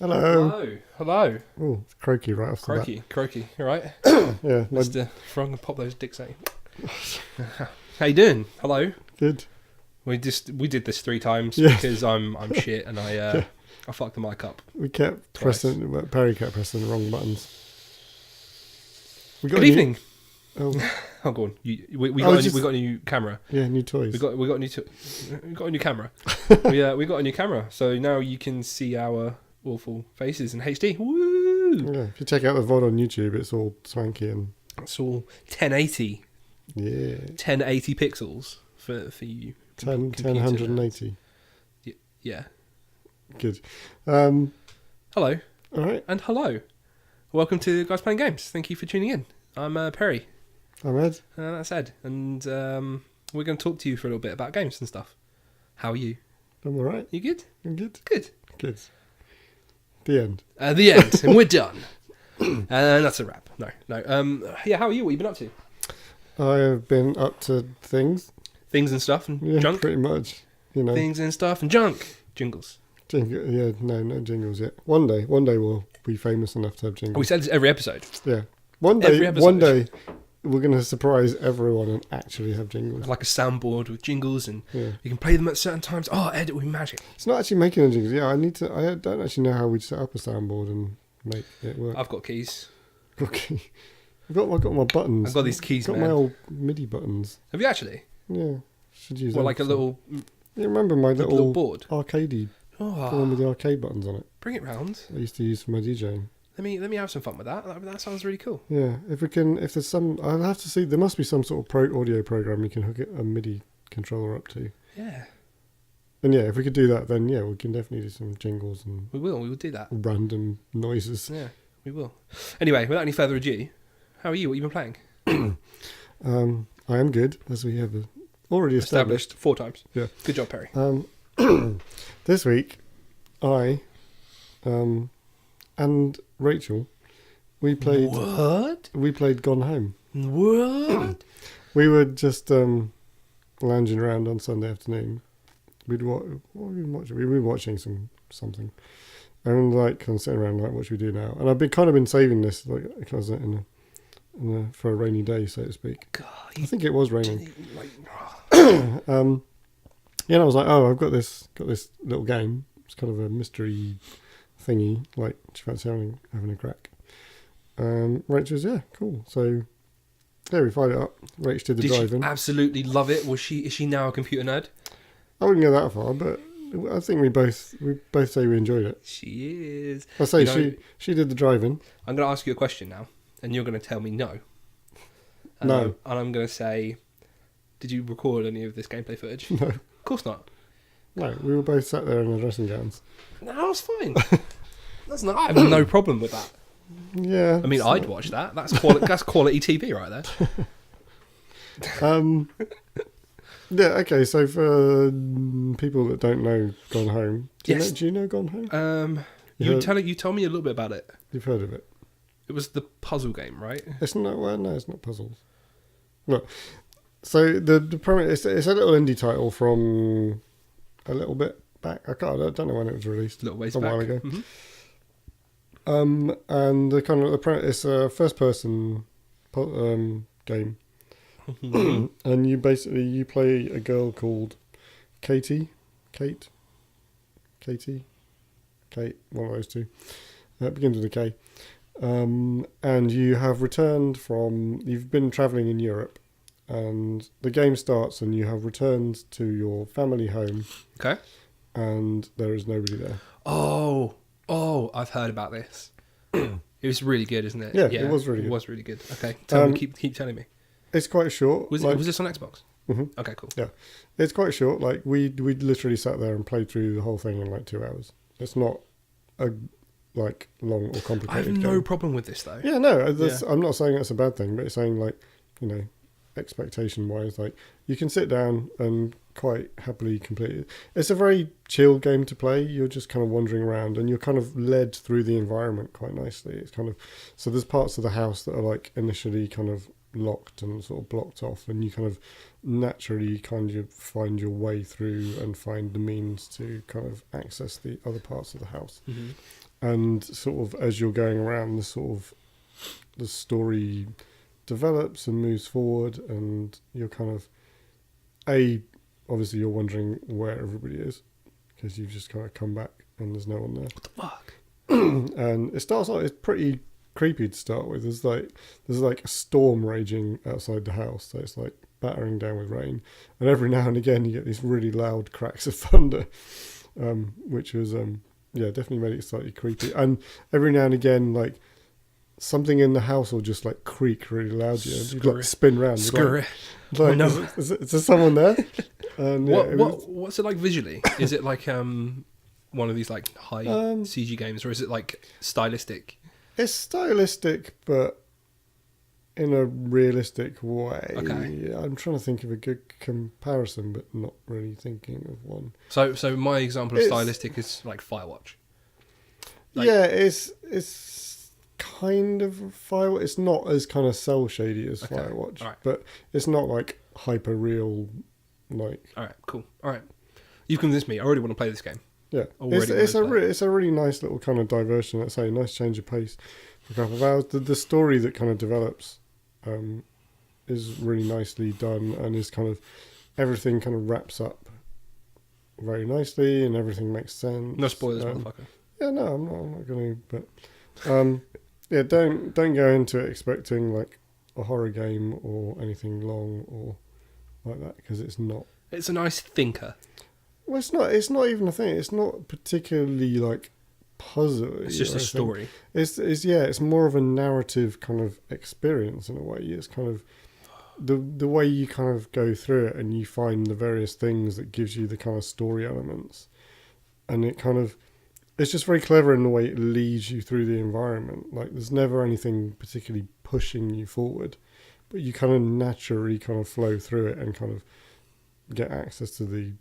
Hello. Hello. Oh, it's croaky right off the bat. Croaky. You right? Yeah. Mr. Frog and pop those dicks at you. How you doing? Hello. Good. We did this 3 times Yeah. because I'm shit and I fucked the mic up. We kept pressing. Perry kept pressing the wrong buttons. Good evening. Oh, go on. We got a new camera. Yeah, new toys. We got a new camera. we got a new camera. So now you can see our awful faces in HD. Woo! Yeah, if you check out the VOD on YouTube, it's all swanky and it's all 1080. Yeah. 1080 pixels for you. 1,080. Yeah. Good. Hello. All right. And hello. Welcome to Guys Playing Games. Thank you for tuning in. I'm Perry. I'm Ed. That's Ed. And we're going to talk to you for a little bit about games and stuff. How are you? I'm all right. You good? I'm good. Good. Good. The end. The end. And we're done. That's a wrap. No. Yeah, how are you? What have you been up to? I have been up to things. Things and stuff and junk? Pretty much. You know. Things and stuff and junk. Jingles. Yeah, no jingles yet. One day we'll be famous enough to have jingles. We said this every episode. Yeah. One day we're going to surprise everyone and actually have jingles. Like a soundboard with jingles and you can play them at certain times. Oh, Ed, it will be magic. It's not actually making the jingles. Yeah, I don't actually know how we'd set up a soundboard and make it work. I've got keys. Okay. I've got my buttons. I've got these keys, I've got my old MIDI buttons. Have you actually? Yeah. Should use Well, them. like a little... You remember my little board? Arcadey. The one with the arcade buttons on it. Bring it round. I used to use for my DJing. Let me have some fun with that. That sounds really cool. Yeah, if there's some, I'll have to see. There must be some sort of audio program you can hook a MIDI controller up to. Yeah. And yeah, if we could do that, then yeah, we can definitely do some jingles and we will do that. Random noises. Yeah, we will. Anyway, without any further ado, how are you? What have you been playing? I am good, as we have already established 4 times. Yeah. Good job, Perry. This week, I and Rachel, we played. What? We played Gone Home. What? We were just lounging around on Sunday afternoon. What were we watching? We were watching something, and like kind of sitting around like, what should we do now? And I've been saving this like because for a rainy day, so to speak. God, I think it was raining. Like, I was like, oh, I've got this little game. It's kind of a mystery thingy. Like, do you fancy having a crack? Rachel was, yeah, cool. So, yeah, we fired it up. Rach did the driving. She absolutely love it? Is she now a computer nerd? I wouldn't go that far, but I think we both say we enjoyed it. She is. I say she did the driving. I'm going to ask you a question now, and you're going to tell me no. No. And I'm going to say, did you record any of this gameplay footage? No. Of course not. No, we were both sat there in our dressing gowns. No, it's fine. I have no problem with that. Yeah. I mean, I'd watch that. That's quality TV right there. Yeah, okay, so for people that don't know Gone Home, do you know Gone Home? You tell me a little bit about it. You've heard of it? It was the puzzle game, right? It's not puzzles. Look, so the premise, it's a little indie title from a little bit back. I don't know when it was released. A little ways a back. while ago. Mm-hmm. And the premise, it's a first-person game, and you play a girl called Kate, one of those two. It begins with a K. And you've been travelling in Europe, and the game starts and you have returned to your family home. Okay. And there is nobody there. Oh, I've heard about this. It was really good, isn't it? Yeah, it was really good. It was really good. Okay, tell me, keep telling me. It's quite short. Was this on Xbox? Mm-hmm. Okay, cool. Yeah, it's quite short. Like we literally sat there and played through the whole thing in like 2 hours. It's not a long or complicated I have game. no problem with this though. Yeah, no, I'm not saying that's a bad thing, but it's saying like, expectation wise, like you can sit down and quite happily complete it. It's a very chill game to play. You're just kind of wandering around and you're kind of led through the environment quite nicely. It's kind of, so there's parts of the house that are like initially kind of locked and sort of blocked off, and you kind of naturally kind of find your way through and find the means to kind of access the other parts of the house. Mm-hmm. and sort of as you're going around, the story develops and moves forward, and you're kind of obviously you're wondering where everybody is because you've just kind of come back and there's no one there. What the fuck? And it starts out, it's pretty creepy to start with. There's like a storm raging outside the house, so it's like battering down with rain, and every now and again you get these really loud cracks of thunder, which was definitely made it slightly creepy. And every now and again, like, something in the house will just like creak really loudly, and you like spin around. Screw it. Like, no. is there someone there? And, what's it like visually? Is it like one of these like high CG games, or is it like stylistic? It's stylistic, but in a realistic way. Okay. I'm trying to think of a good comparison, but not really thinking of one. So my example of stylistic is like Firewatch. Like, yeah, it's kind of Firewatch. It's not as kind of cell shady as Firewatch, right. but it's not like hyper real. Like, all right, cool. All right, you've convinced me. I already want to play this game. Yeah, it's a really nice little kind of diversion. Let's say, nice change of pace for a couple of hours. The story that kind of develops is really nicely done, and is kind of everything kind of wraps up very nicely, and everything makes sense. No spoilers, motherfucker. Yeah, no, I'm not going to. But yeah, don't go into it expecting like a horror game or anything long or like that, because it's not. It's a nice thinker. Well, it's not. It's not even a thing. It's not particularly like puzzle. It's just a story. It's more of a narrative kind of experience in a way. It's kind of the way you kind of go through it, and you find the various things that gives you the kind of story elements, and it's just very clever in the way it leads you through the environment. Like, there's never anything particularly pushing you forward, but you kind of naturally kind of flow through it and kind of get access to the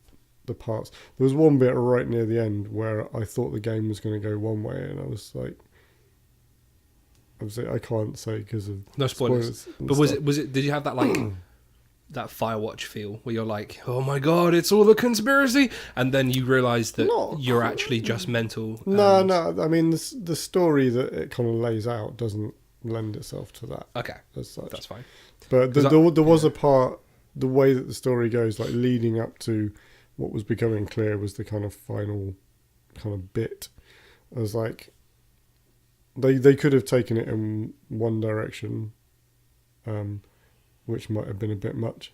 parts. There was one bit right near the end where I thought the game was going to go one way, and I was like, obviously I can't say because of no spoilers. But was it? Did you have that like that Firewatch feel where you're like, oh my god, it's all a conspiracy, and then you realise that you're actually just mental? No. I mean, the story that it kind of lays out doesn't lend itself to that. Okay, as such. That's fine. But there was a part, the way that the story goes, like leading up to what was becoming clear was the kind of final kind of bit. I was like, they could have taken it in one direction, which might have been a bit much,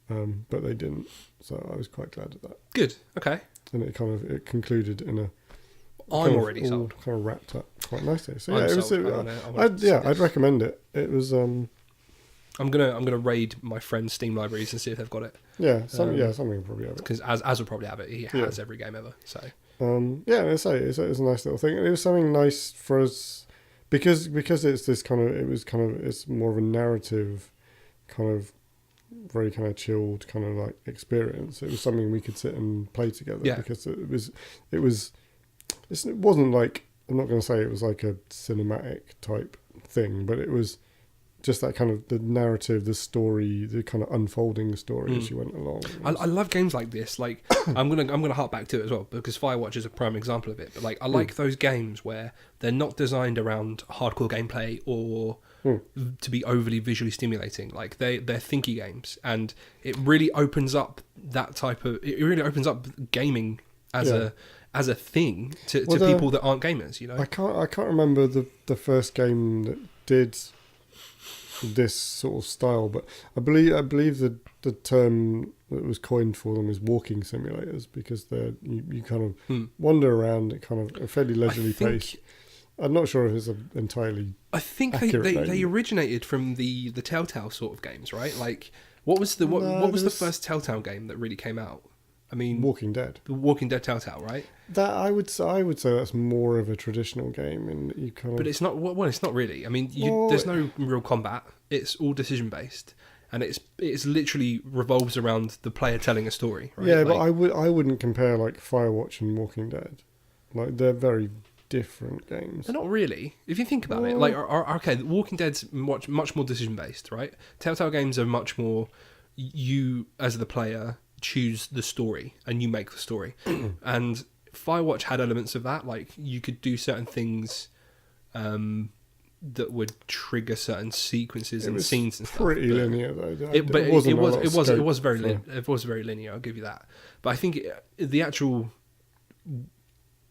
but they didn't. So I was quite glad of that. Good. Okay. And it concluded in a. I'm already sold. Kind of wrapped up quite nicely. So I'm yeah, it was. sold. I'd recommend it. It was. I'm gonna raid my friend's Steam libraries and see if they've got it. Yeah, something will probably have it. Because Az will probably have it. He has every game ever. So. Yeah, it's a nice little thing. It was something nice for us because it's this kind of. It's more of a narrative, kind of very kind of chilled kind of like experience. It was something we could sit and play together. Yeah. Because it wasn't like, I'm not going to say it was like a cinematic type thing, but it was just that kind of the narrative, the story, the kind of unfolding story as you went along. I love games like this. Like I'm gonna hark back to it as well, because Firewatch is a prime example of it. But like I like those games where they're not designed around hardcore gameplay or to be overly visually stimulating. Like they're thinky games, and it really opens up that type of. It really opens up gaming as a thing to people that aren't gamers. You know, I can't remember the first game that did this sort of style, but I believe the term that was coined for them is walking simulators, because you kind of wander around at kind of a fairly leisurely pace. I'm not sure if it's entirely. I think they originated from the Telltale sort of games, right? Like what was the first Telltale game that really came out? I mean, Walking Dead. The Walking Dead Telltale, right? That I would say that's more of a traditional game, and you kind of. But it's not. Well, it's not really. I mean, there's no real combat. It's all decision based, and it's literally revolves around the player telling a story. Right? Yeah, like, but I wouldn't compare like Firewatch and Walking Dead. Like, they're very different games. They're not really. If you think about it, like okay, Walking Dead's much more decision based, right? Telltale games are much more you as the player choose the story and you make the story. And Firewatch had elements of that. Like you could do certain things that would trigger certain sequences and scenes and stuff. Pretty linear though. It was very linear. I'll give you that. But I think the actual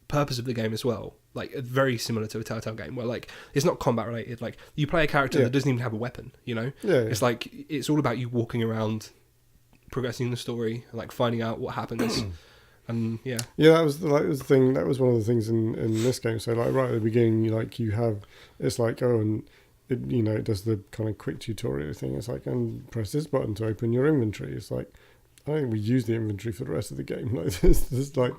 purpose of the game as well, like very similar to a Telltale game, where like it's not combat related. Like you play a character that doesn't even have a weapon. You know, it's like it's all about you walking around, progressing the story, and like finding out what happens. And that was the thing. That was one of the things in this game. So like right at the beginning, you have it's like and it does the kind of quick tutorial thing. It's like and press this button to open your inventory. It's like I don't think we use the inventory for the rest of the game. Like there's like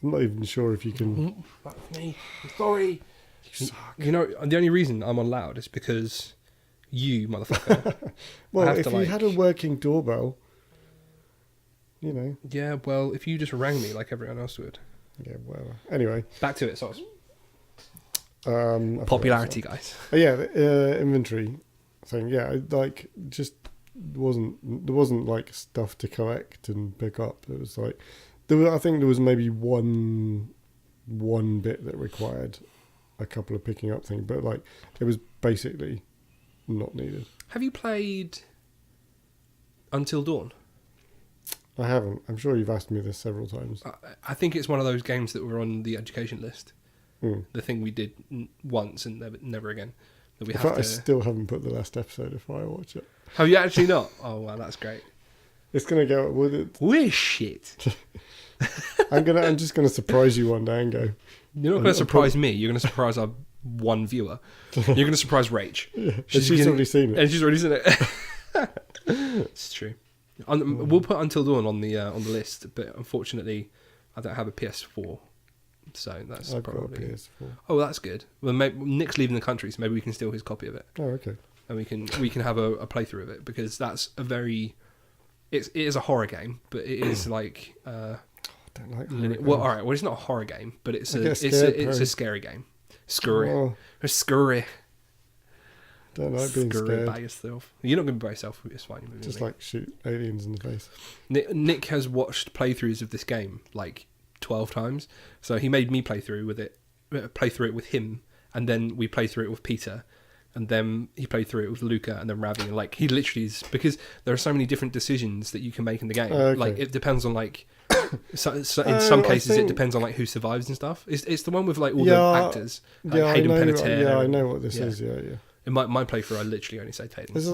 I'm not even sure if you can. That's me. I'm sorry. You suck. The only reason I'm on loud is because you motherfucker. Well, if you had a working doorbell. Yeah, well, if you just rang me like everyone else would. Yeah, whatever. Anyway. Back to it, Sauce. Popularity, guys. The inventory thing. Yeah, like, just there wasn't like stuff to collect and pick up. It was like, I think there was maybe one bit that required a couple of picking up things, but like, it was basically not needed. Have you played Until Dawn? I haven't. I'm sure you've asked me this several times. I think it's one of those games that were on the education list. Mm. The thing we did once and never again. That we I still haven't put the last episode of Firewatch up. Have you actually not? Oh wow, that's great. It's gonna go with it. We're shit. I'm just gonna surprise you one day and go. You're not gonna surprise me. You're gonna surprise our one viewer. You're gonna surprise Rach. Yeah, she's already seen it. And she's already seen it. It's true. We'll put Until Dawn on the list, but unfortunately, I don't have a PS4, so that's I've probably. got a PS4. Oh, that's good. Well, Nick's leaving the country, so maybe we can steal his copy of it. Oh, okay. And we can have a playthrough of it, because that's it is a horror game, but it is like. I don't like horror games. Well, all right. Well, it's not a horror game, but it's a scary game. Scurry. Oh. Scurry. Don't like being scared. By yourself. You're not going to be by yourself. It's fine. Just like shoot aliens in the face. Nick has watched playthroughs of this game like 12 times. So he made me play through it with him, and then we played through it with Peter, and then he played through it with Luca, and then Ravi. And like he literally is, because there are so many different decisions that you can make in the game. Okay. Like it depends on like. So in some cases, it depends on like who survives and stuff. It's the one with like all the actors. Like Hayden Panettiere. Yeah, I know what this is. Yeah. In my playthrough, I literally only saved Hayden. This is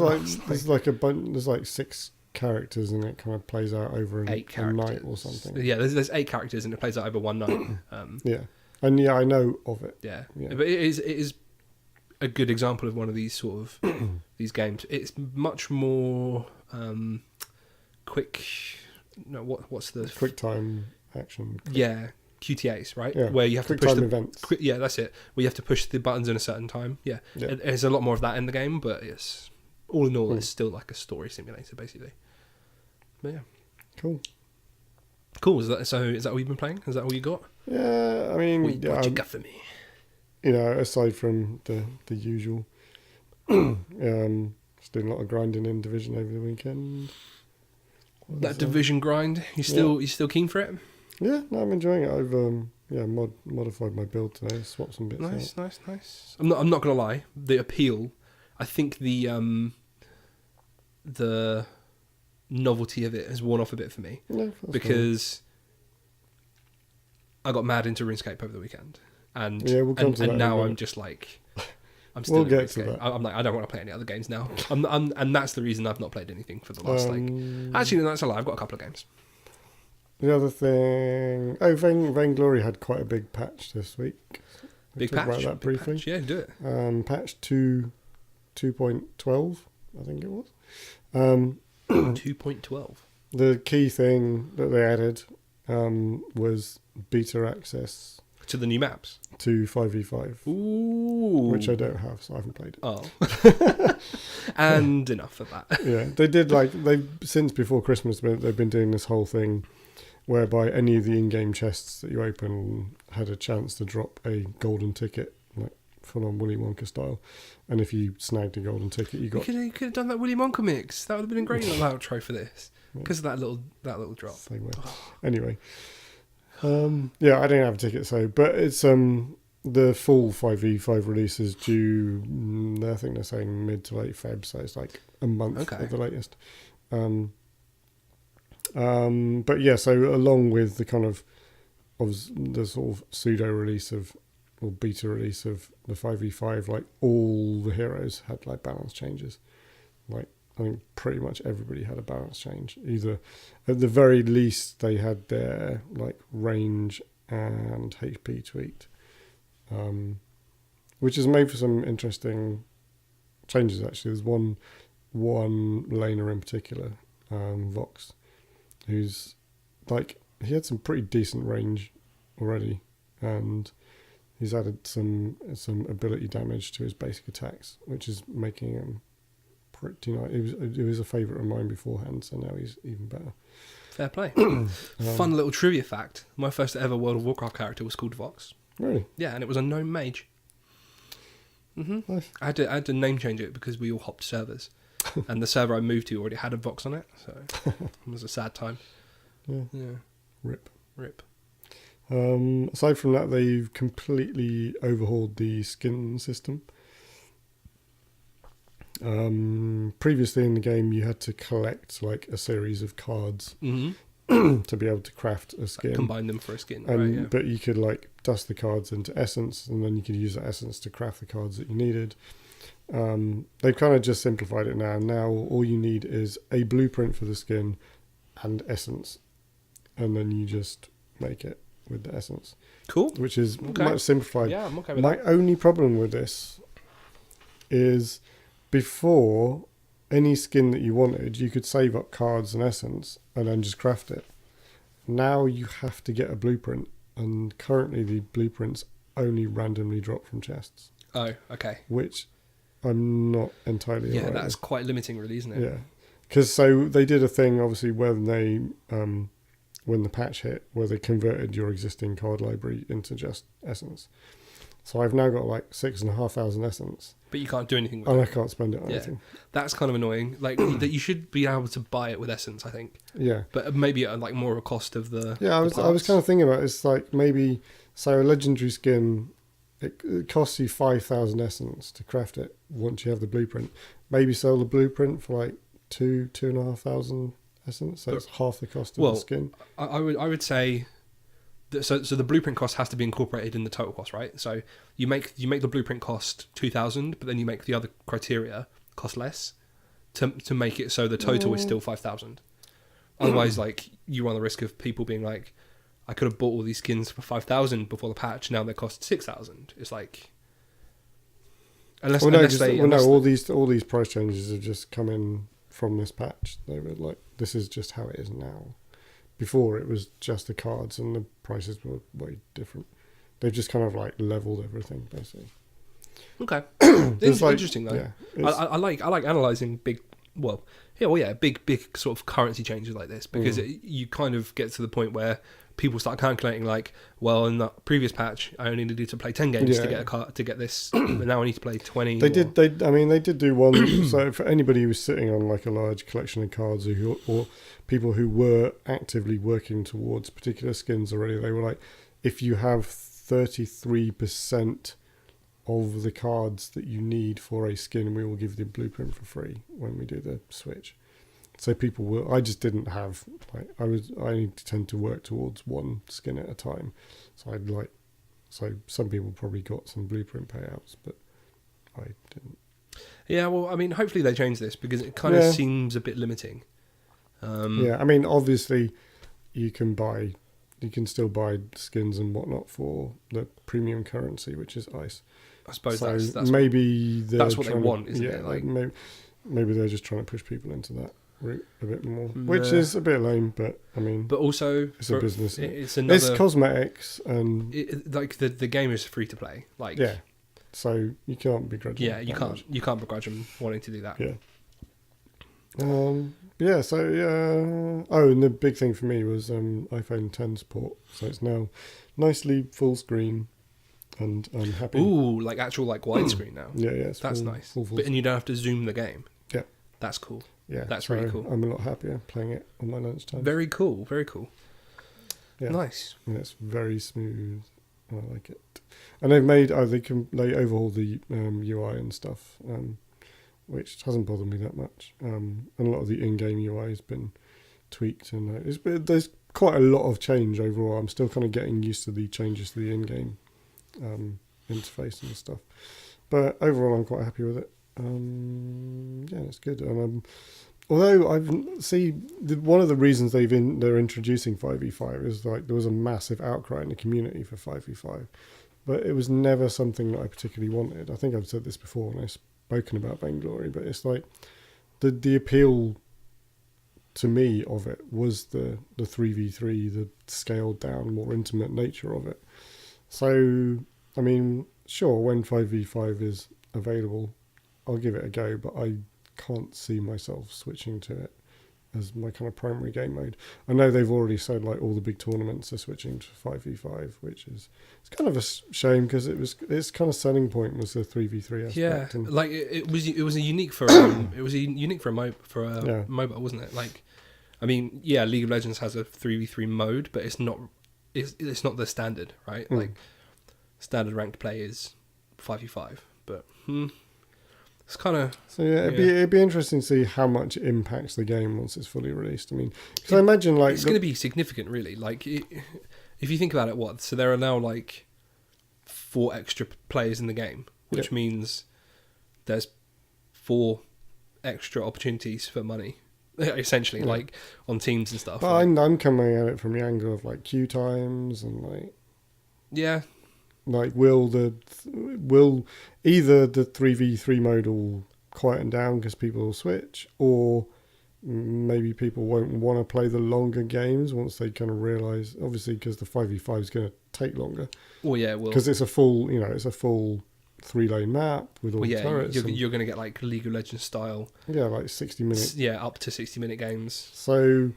like a bunch. There's like 6 characters, and it kind of plays out over a night or something. Yeah, there's 8 characters, and it plays out over one night. Yeah, and I know of it. Yeah, but it is a good example of one of these sort of these games. It's much more quick. No, what's the quick time action? Yeah. QTAs, right? Yeah. Where you have quick to push time events. Yeah, that's it. Where you have to push the buttons in a certain time. Yeah. There's a lot more of that in the game, but it's all in all, it's still like a story simulator, basically. But yeah, cool. Is that what you've been playing? Is that all you got? Yeah, I mean, what you got for me? Aside from the usual, just doing a lot of grinding in Division over the weekend. That Division grind, you still keen for it? Yeah, no, I'm enjoying it. I've modified my build today, swapped some bits out. Nice. I'm not gonna lie. The appeal, I think the novelty of it has worn off a bit for me. Yeah, because I got mad into RuneScape over the weekend, and we'll come to that now I'm just like. I'm still we'll get to that. I'm like, I don't want to play any other games now. And that's the reason I've not played anything for the last Actually, no, that's a lie. I've got a couple of games. The other thing... Vainglory had quite a big patch this week. Big patch? About that briefly. Patch. Yeah, do it. Patch 2.12, I think it was. 2.12. The key thing that they added was beta access... To the new maps? To 5v5. Ooh. Which I don't have, so I haven't played it. Oh. And enough of that. Yeah, they did since before Christmas, they've been doing this whole thing whereby any of the in-game chests that you open had a chance to drop a golden ticket, like full-on Willy Wonka style. And if you snagged a golden ticket, you got... You could have done that Willy Wonka mix. That would have been a great little outro for this. Because of that little drop. Same way. Anyway. Yeah, I don't have a ticket, so but it's the full 5v5 release is due. I think they're saying mid to late Feb, so it's like a month at the latest. But yeah, so along with the kind of the sort of pseudo release of or beta release of the 5v5, like all the heroes had like balance changes. Like I think pretty much everybody had a balance change. Either at the very least they had their like range and HP tweaked, which has made for some interesting changes. Actually, there's one laner in particular, Vox, who's like he had some pretty decent range already, and he's added some ability damage to his basic attacks, which is making him pretty nice. It was a favourite of mine beforehand, so now he's even better. Fair play. Fun little trivia fact: my first ever World of Warcraft character was called Vox. Really? Yeah, and it was a gnome mage. Nice. I had to name change it because we all hopped servers, and the server I moved to already had a Vox on it, so it was a sad time. Yeah. Rip. Aside from that, they've completely overhauled the skin system. Previously in the game, you had to collect like a series of cards to be able to craft a skin. Combine them for a skin, right? Yeah. But you could like dust the cards into essence, and then you could use that essence to craft the cards that you needed. They've kind of just simplified it now. Now all you need is a blueprint for the skin and essence, and then you just make it with the essence. Cool. Which is much simplified. Yeah, I'm okay with My that. only problem with this is before any skin that you wanted, you could save up cards and essence and then just craft it. Now you have to get a blueprint, and currently the blueprints only randomly drop from chests. Oh, okay. Which I'm not entirely aware. Yeah, that's quite limiting, really, isn't it? Yeah, because so they did a thing, obviously, when they when the patch hit, where they converted your existing card library into just essence. So I've now got like 6,500 essence. But you can't do anything with it. And it. I can't spend it on anything. That's kind of annoying. Like, that you should be able to buy it with essence, I think. Yeah. But maybe at like more of a cost of the... Yeah, I was kind of thinking about it. It's like maybe, so a legendary skin, it costs you 5,000 essence to craft it once you have the blueprint. Maybe sell the blueprint for like 2,500 essence. So it's half the cost of the skin. I would say... So the blueprint cost has to be incorporated in the total cost, right? So you make the blueprint cost 2,000, but then you make the other criteria cost less to make it so the total is still 5,000. Otherwise, like, you run the risk of people being like, I could have bought all these skins for 5,000 before the patch, now they cost 6,000. It's like, all these price changes have just come in from this patch. They were like, this is just how it is now. Before it was just the cards and the prices were way different. They've just kind of like leveled everything basically. Okay, it's interesting though. Yeah, I like analysing big sort of currency changes like this, because you kind of get to the point where people start calculating like, well, in the previous patch I only needed to play 10 games to get a card to get this, but now I need to play 20. They did do one. So for anybody who was sitting on like a large collection of cards or people who were actively working towards particular skins already, they were like, if you have 33% of the cards that you need for a skin, we will give you the blueprint for free when we do the switch. So people were. I just didn't have like I tend to work towards one skin at a time. So some people probably got some blueprint payouts, but I didn't. Yeah, well, I mean, hopefully they change this, because it kind of seems a bit limiting. I mean, obviously, you can still buy skins and whatnot for the premium currency, which is ice. I suppose so that's maybe that's what they want, isn't it? Like maybe they're just trying to push people into that route a bit more, which is a bit lame. But I mean, but also it's a business. It's cosmetics, and like the game is free to play. Like so you can't begrudge. Yeah, you can't begrudge them wanting to do that. Yeah. And the big thing for me was iPhone 10 support. So it's now nicely full screen, and I'm happy. Ooh, like actual like widescreen now. Yeah, that's nice. Full and you don't have to zoom the game. Yeah, that's cool. Yeah, that's really cool. I'm a lot happier playing it on my lunchtime. Very cool, very cool. Yeah. Nice. And it's very smooth. I like it. And they overhaul the UI and stuff, which hasn't bothered me that much. And a lot of the in-game UI has been tweaked, and there's quite a lot of change overall. I'm still kind of getting used to the changes to the in-game interface and stuff. But overall, I'm quite happy with it. Yeah, it's good. And although one of the reasons they're introducing 5v5 is like there was a massive outcry in the community for 5v5, but it was never something that I particularly wanted. I think I've said this before when I've spoken about Vainglory, but it's like the appeal to me of it was the 3v3, the scaled down, more intimate nature of it. So, I mean, sure, when 5v5 is available, I'll give it a go, but I can't see myself switching to it as my kind of primary game mode. I know they've already said like all the big tournaments are switching to 5v5, which is it's kind of a shame because its kind of selling point was the 3v3 aspect. Yeah, and like it was a unique for mobile, wasn't it? Like, I mean, yeah, League of Legends has a 3v3 mode, but it's not the standard, right? Like standard ranked play is 5v5, but it's kind of... So yeah, it'd be interesting to see how much it impacts the game once it's fully released. I mean, because I imagine like... It's going to be significant, really. Like, if you think about it, so there are now like 4 extra players in the game, which means there's 4 extra opportunities for money, essentially, like on teams and stuff. But I'm coming at it from the angle of like queue times and like... Yeah. Like, will either the 3v3 mode will quieten down because people will switch, or maybe people won't want to play the longer games once they kind of realise, obviously, because the 5v5 is going to take longer. Well, yeah, it will. Because it's a full 3-lane map with all the turrets. You're going to get like League of Legends style. Yeah, like 60 minutes. Yeah, up to 60-minute games. So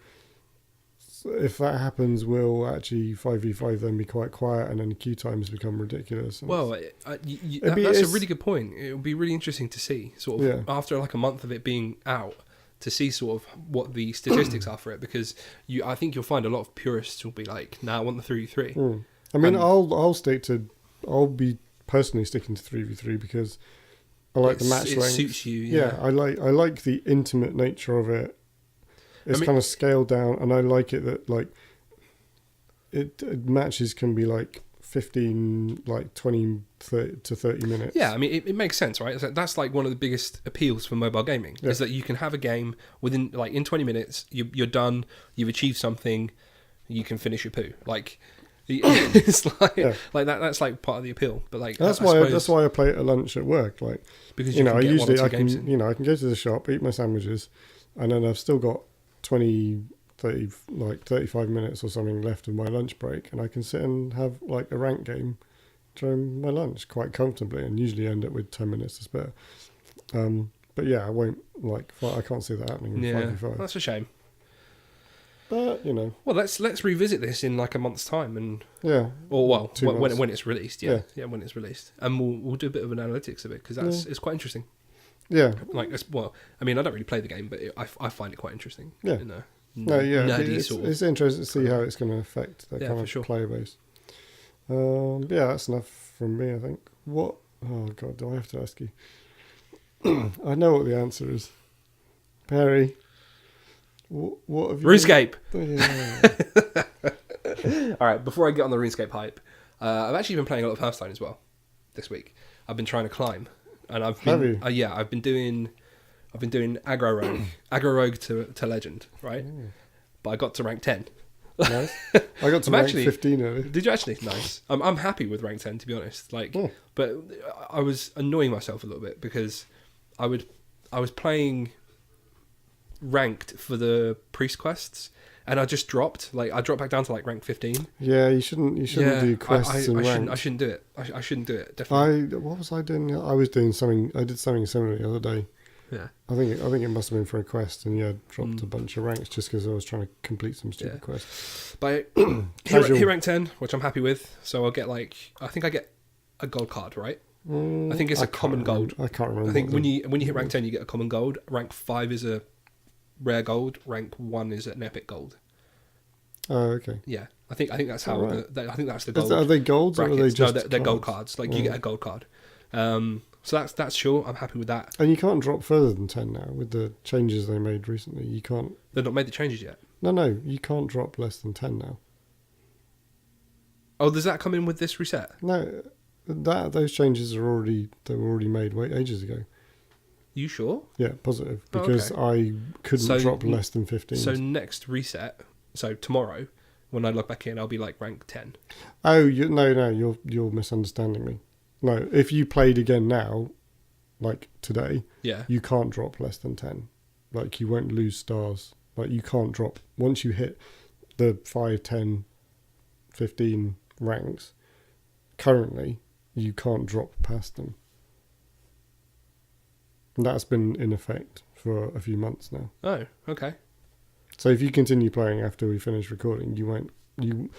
if that happens, will actually 5v5 then be quite quiet and then the queue times become ridiculous? Well, that's a really good point. It would be really interesting to see, sort of, after like a month of it being out, to see sort of what the statistics are for it, because I think you'll find a lot of purists will be like, nah, I want the 3v3. I mean, I'll be personally sticking to 3v3 because I like the match length. It suits you. Yeah, I like the intimate nature of it. It's kind of scaled down, and I like it that like matches can be like 15, like 20 to 30 minutes. Yeah, I mean, it makes sense, right? That's like one of the biggest appeals for mobile gaming, is that you can have a game within, like, in 20 minutes, you're done, you've achieved something, you can finish your poo. Like, it's like, like that's like part of the appeal. But like that's why I play it at lunch at work, like, because I can go to the shop, eat my sandwiches, and then I've still got 20, 30, like 35 minutes or something left of my lunch break, and I can sit and have like a rank game during my lunch quite comfortably, and usually end up with 10 minutes to spare. But yeah, I won't I can't see that happening. Yeah, 5v5. That's a shame. But well, let's revisit this in like a month's time, and when it's released. When it's released, and we'll do a bit of an analytics of it, because it's quite interesting. Yeah, like I mean, I don't really play the game, but I find it quite interesting. Yeah, it's interesting to see how it's going to affect the kind of player base. Yeah, that's enough from me, I think. What? Oh God, do I have to ask you? I know what the answer is, Perry. What have you? RuneScape. Yeah. All right. Before I get on the RuneScape hype, I've actually been playing a lot of Hearthstone as well this week. I've been trying to climb, and I've been I've been doing aggro rogue to legend, right? But I got to rank 10. Nice. I got to rank 15 earlier. Did you actually? Nice. I'm happy with rank 10, to be honest. But I was annoying myself a little bit because I was playing ranked for the priest quests, and I just dropped. Like, I dropped back down to like rank 15. Yeah, you shouldn't do quests in rank. I shouldn't do it. I shouldn't do it. Definitely. What was I doing? I was doing something. I did something similar the other day. Yeah. I think it must have been for a quest, and dropped a bunch of ranks just because I was trying to complete some stupid quest. But hit rank 10, which I'm happy with. So I'll get I think I get a gold card, right? I think it's a common gold. I can't remember. I think when you hit rank 10, you get a common gold. Rank 5 is a rare gold. Rank 1 is an epic gold. Oh, okay. Yeah. I think that's how. Right. I think that's the Are gold. they golds or are they brackets. just No, they're gold cards? cards. Like you get a gold card. So that's sure. I'm happy with that. And you can't drop further than 10 now with the changes they made recently. You can't. They've not made the changes yet. No, you can't drop less than 10 now. Oh, does that come in with this reset? No, those changes were already made ages ago. You sure? Yeah, positive, Oh, because I couldn't drop less than 15. So next reset, so tomorrow, when I log back in, I'll be like rank 10. Oh, no, you're misunderstanding me. No, if you played again now, like today, Yeah. you can't drop less than 10. Like, you won't lose stars. Like, you can't drop once you hit the 5, 10, 15 ranks. Currently, you can't drop past them. And that's been in effect for a few months now. Oh, okay. So if you continue playing after we finish recording, you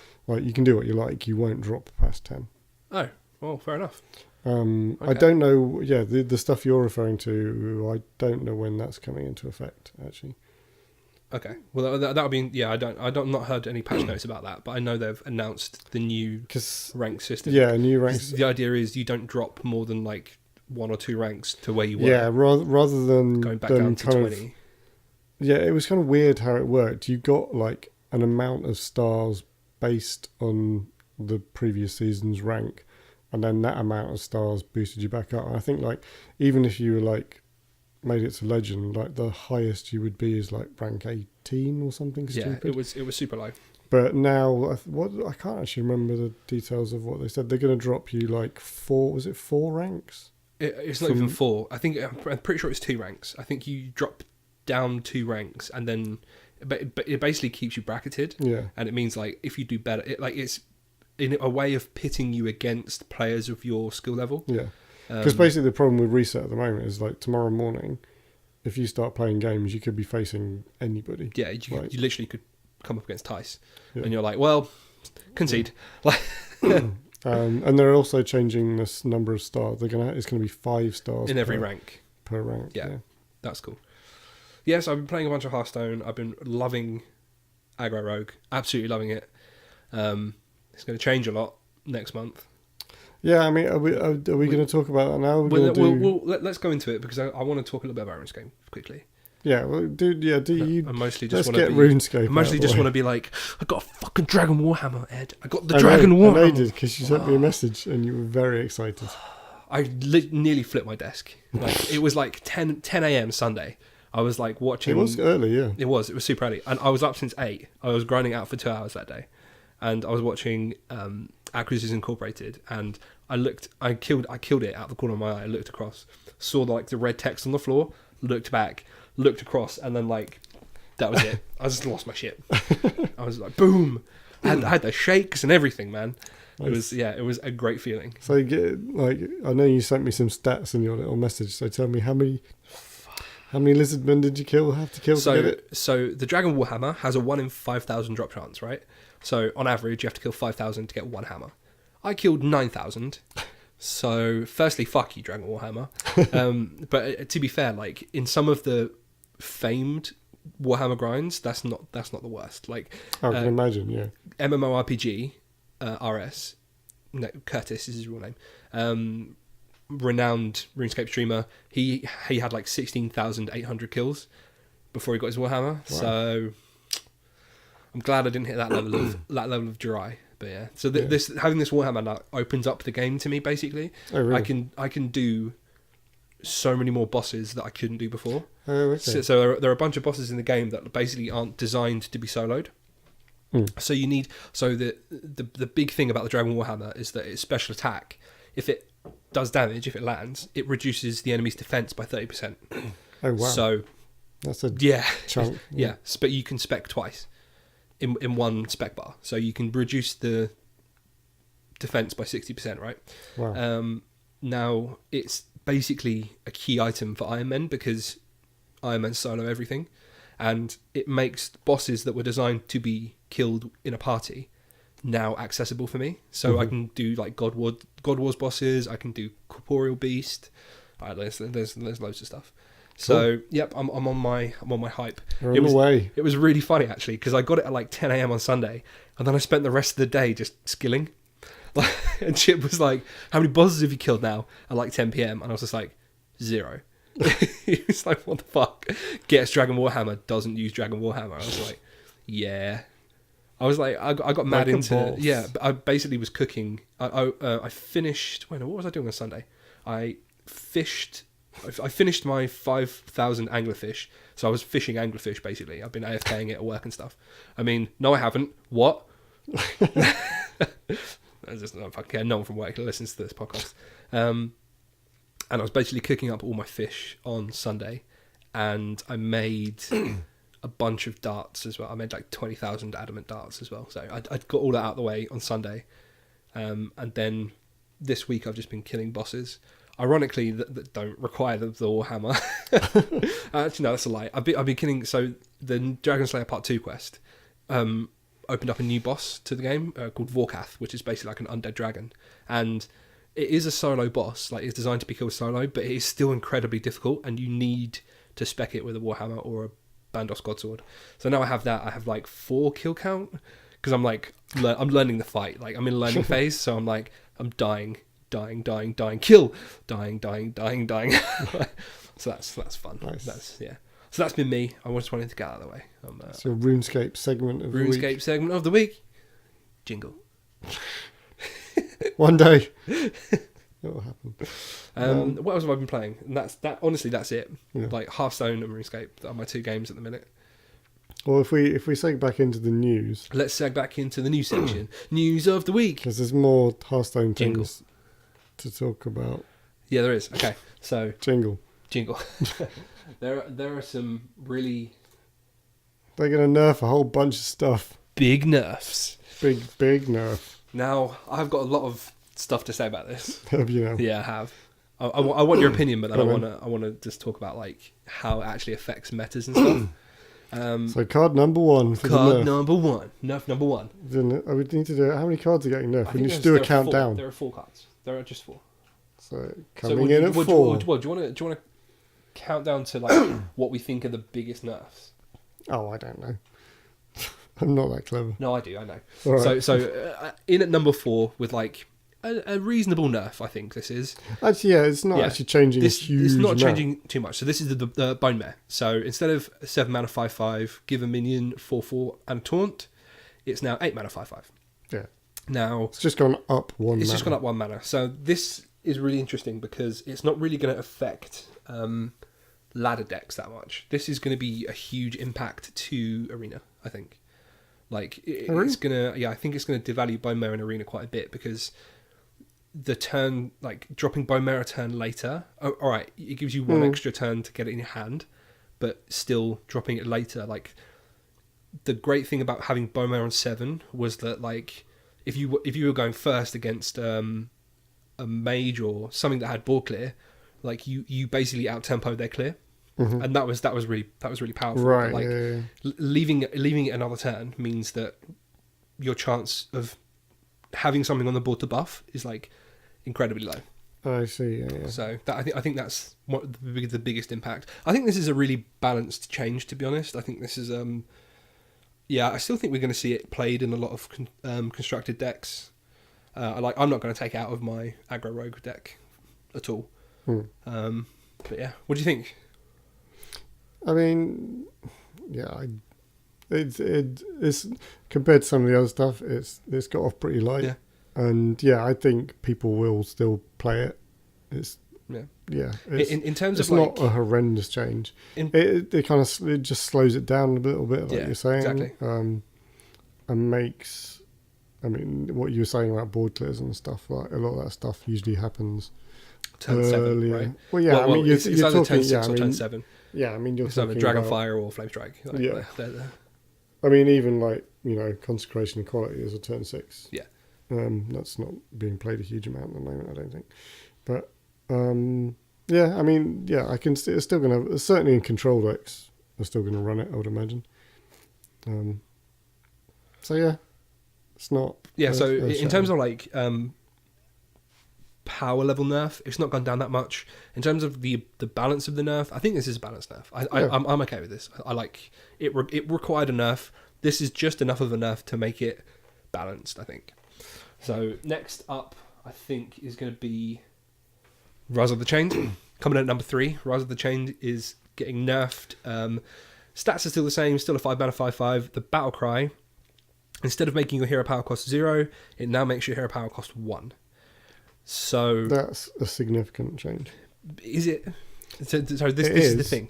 can do what you like. You won't drop past 10. Oh, well, fair enough. I Okay. don't know. Yeah, the stuff you're referring to, I don't know when that's coming into effect. Actually, Okay. Well, that would be I'm not heard any patch notes about that, but I know they've announced the new rank system. Yeah, new ranks. The idea is you don't drop more than like 1 or 2 ranks to where you were. Yeah, rather than going back down to kind 20. Yeah, it was kind of weird how it worked. You got like an amount of stars based on the previous season's rank, and then that amount of stars boosted you back up. And I think like even if you were like made it to legend, like the highest you would be is like rank 18 or something stupid. Yeah, it was super low. But now I can't actually remember the details of what they said. They're going to drop you like 4. Was it 4 ranks? It's not even 4. I'm pretty sure it's 2 ranks. I think you drop down 2 ranks, and then but it basically keeps you bracketed. Yeah, And it means like if you do better, it's in a way of pitting you against players of your skill level. yeah. Because basically the problem with Reset at the moment is like tomorrow morning, if you start playing games, you could be facing anybody. Yeah, you literally could come up against Tice, Yeah. and you're like, well, concede. Like, and they're also changing this number of stars. It's gonna be 5 stars in every rank. per rank. Yeah. That's cool. Yes, I've been playing a bunch of Hearthstone. I've been loving Aggro Rogue. Absolutely loving it. It's going to change a lot next month. Yeah, I mean, are we going to talk about that now? Let's go into it because I want to talk a little bit about RuneScape quickly. Yeah, well, dude. Yeah, do you? I mostly just let's want get to RuneScape. I mostly out just the way. want to be like, I got a fucking Dragon Warhammer, Ed. I got the I Dragon know Warhammer. you did because you sent me a message and you were very excited. I nearly flipped my desk. Like it was like 10 a.m. Sunday. I was like watching. It was early, yeah. It was super early, and I was up since 8. I was grinding out for 2 hours that day, and I was watching Acquisitions Incorporated, and I killed it out of the corner of my eye. I looked across, saw the red text on the floor, looked back, looked across, and then like that was it. I just lost my shit. I was like, boom! I had the shakes and everything, man. Nice. It was a great feeling. So I know you sent me some stats in your little message. So tell me how many lizardmen did you have to kill to get it? So the Dragon Warhammer has a 1 in 5,000 drop chance, right? So on average, you have to kill 5,000 to get 1 hammer. I killed 9,000. So firstly, fuck you, Dragon Warhammer. But to be fair, like in some of the famed Warhammer grinds, that's not the worst. Like I can imagine, yeah. MMORPG, RS, Curtis is his real name. Renowned RuneScape streamer. He had like 16,800 kills before he got his Warhammer. Wow. So I'm glad I didn't hit that level of dry. But yeah, so this having this Warhammer now opens up the game to me. Basically, oh, really? I can do so many more bosses that I couldn't do before. Oh, okay. So there are a bunch of bosses in the game that basically aren't designed to be soloed. So you need the big thing about the Dragon Warhammer is that its special attack, if it does damage, if it lands, it reduces the enemy's defense by 30%. Oh wow! So that's a chunk. Yeah, but you can spec twice in one spec bar, so you can reduce the defense by 60%. Right? Wow. Now it's basically a key item for Iron Men because Iron Men solo everything, and it makes bosses that were designed to be killed in a party now accessible for me. So I can do like God Wars bosses. I can do Corporeal Beast. There's loads of stuff. So yep, I'm on my hype. You're on the way. It was really funny actually because I got it at like 10 a.m. on Sunday, and then I spent the rest of the day just skilling. And Chip was like, "How many bosses have you killed now?" At like 10 p.m. and I was just like, 0. He was like, "What the fuck? Gets Dragon Warhammer, doesn't use Dragon Warhammer." I was like, "Yeah." I was like, I got mad Like a into boss. yeah. But I basically was cooking. I finished. What was I doing on Sunday? I finished my 5,000 anglerfish. So I was fishing anglerfish basically. I've been AFKing it at work and stuff. I mean, no, I haven't. What? I just don't fucking care. No one from work listens to this podcast. And I was basically cooking up all my fish on Sunday, and I made a bunch of darts as well. I made like 20,000 adamant darts as well. So I'd got all that out of the way on Sunday, and then this week I've just been killing bosses. Ironically, that don't require the Warhammer. Actually, no, that's a lie. I've been killing. So the Dragon Slayer Part 2 quest opened up a new boss to the game called Vorkath, which is basically like an undead dragon, and it is a solo boss. Like, it's designed to be killed solo, but it is still incredibly difficult, and you need to spec it with a Warhammer or a Bandos Godsword. So now I have that. I have like 4 kill count because I'm like I'm learning the fight. Like, I'm in learning phase, so I'm like I'm dying, kill, dying. So that's fun. Nice. So that's been me. I just wanted to get out of the way. It's your RuneScape segment of the week. RuneScape segment of the week. Jingle. One day. It'll happen. What else have I been playing? And honestly, that's it. Yeah. Like Hearthstone and RuneScape are my 2 games at the minute. Well, if we seg back into the news, Let's seg back into the news section. News of the week. because there's more Hearthstone Jingle. things to talk about. Yeah, there is. Okay, so Jingle. There are some really They're going to nerf a whole bunch of stuff. big nerfs. Big nerf. Now, I've got a lot of stuff to say about this. Have you know? Yeah, I have. I want your opinion, but then Go I want to just talk about like how it actually affects metas and stuff. So card number 1 for Card the nerf. number 1. Nerf number 1. I would need to do it. How many cards are getting nerfed? I We think need to do a there are countdown. 4. There are 4 cards. There are just 4. So So coming in at 4. do you want to count down to like what we think are the biggest nerfs? Oh, I don't know. I'm not that clever. No, I do. I know. All right. So in at number 4 with like a reasonable nerf, I think this is. Actually, yeah, it's not actually changing This huge it's not amount. changing too much. So this is the Bone Mare. So instead of 7 mana 5/5, give a minion 4/4 and taunt, it's now 8 mana 5/5. Yeah. Now It's just gone up 1 it's mana. just gone up 1 mana. So this is really interesting because it's not really going to affect ladder decks that much. This is going to be a huge impact to Arena, I think. Like it's gonna, I think it's gonna devalue Bone Mare in Arena quite a bit because the turn, like dropping Bone Mare a turn later, all right, it gives you 1 extra turn to get it in your hand, but still dropping it later. Like the great thing about having Bone Mare on 7 was that like if you were going first against a mage or something that had board clear, like you basically out tempo their clear. Mm-hmm. And that was really powerful. Right. Like, yeah. leaving it another turn means that your chance of having something on the board to buff is like incredibly low. I see. Yeah. So that I think that's what the biggest impact. I think this is a really balanced change, to be honest. I think this is I still think we're going to see it played in a lot of constructed decks. I'm not going to take it out of my aggro rogue deck at all. But yeah, what do you think? I mean, yeah, it's compared to some of the other stuff, it's got off pretty light. Yeah. And yeah, I think people will still play it. It's in terms it's of like, not a horrendous change. It kind of it just slows it down a little bit, like you're saying. Exactly. And makes, I mean, what you were saying about board clears and stuff, like a lot of that stuff usually happens turn 7, right? Well, yeah, I mean, you're it's either talking, turn 6 yeah, or I mean, turn 7. Yeah, I mean, you're It's either talking Dragonfire or Flame Strike. Like, Yeah. they're- I mean, even like, Consecration Equality is a turn 6. Yeah. That's not being played a huge amount at the moment, I don't think. But yeah, I mean, yeah, I can. It's still going to, certainly in control decks, they're still going to run it, I would imagine. So yeah, it's not. Yeah. So in terms of like power level nerf, it's not gone down that much. In terms of the balance of the nerf, I think this is a balanced nerf. I'm okay with this. I like it. It required a nerf. This is just enough of a nerf to make it balanced, I think. So next up, I think, is going to be Rise of the Chained. Coming in at number 3, Rise of the Chained is getting nerfed. Stats are still the same, still a 5-mana 5/5. The battle cry, instead of making your hero power cost 0, it now makes your hero power cost 1. So that's a significant change. Is it? So this is the thing.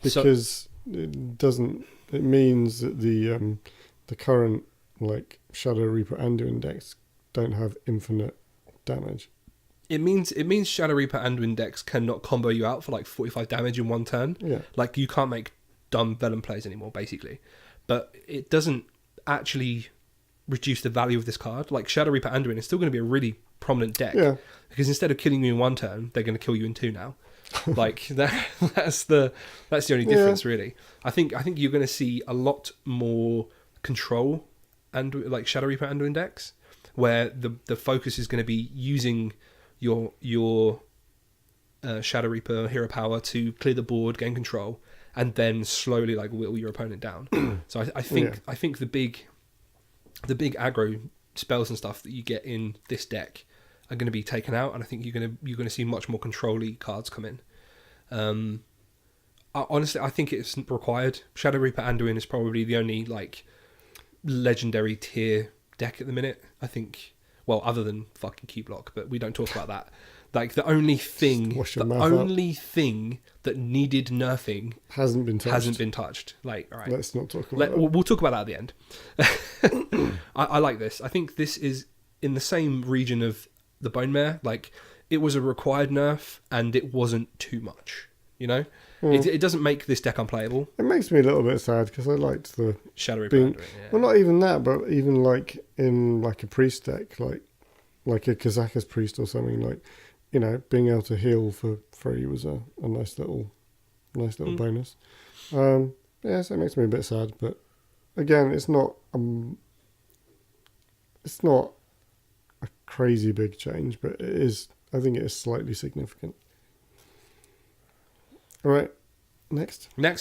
Because it doesn't. It means that the current like Shadow Reaper Anduin decks don't have infinite damage. It means Shadow Reaper Anduin decks cannot combo you out for like 45 damage in one turn. Yeah. Like you can't make dumb Vellum plays anymore, basically. But it doesn't actually reduce the value of this card. Like Shadow Reaper Anduin is still going to be a really prominent deck. Yeah. Because instead of killing you in one turn, they're going to kill you in 2 now. Like that's the only difference, really. I think you're going to see a lot more control and like Shadow Reaper Anduin decks, where the focus is going to be using your Shadow Reaper hero power to clear the board, gain control, and then slowly like whittle your opponent down. So I think the big aggro spells and stuff that you get in this deck are going to be taken out, and I think you're going to see much more control-y cards come in. Honestly, I think it's required. Shadow Reaper Anduin is probably the only like legendary tier deck at the minute, I think. Well, other than fucking Q-Block, but we don't talk about that. Like the only thing that needed nerfing hasn't been touched. Like, all right, let's not talk about that. We'll talk about that at the end. I like this. I think this is in the same region of the Bone Mare. Like, it was a required nerf, and it wasn't too much. You know, it doesn't make this deck unplayable. It makes me a little bit sad because I liked the Shadow Reaper Anduin, yeah. Well, not even that, but even like in like a priest deck, like a Kazakus priest or something, like, you know, being able to heal for free was a nice little bonus. So it makes me a bit sad, but again, it's not a crazy big change, but it is. I think it is slightly significant. All right, next. Now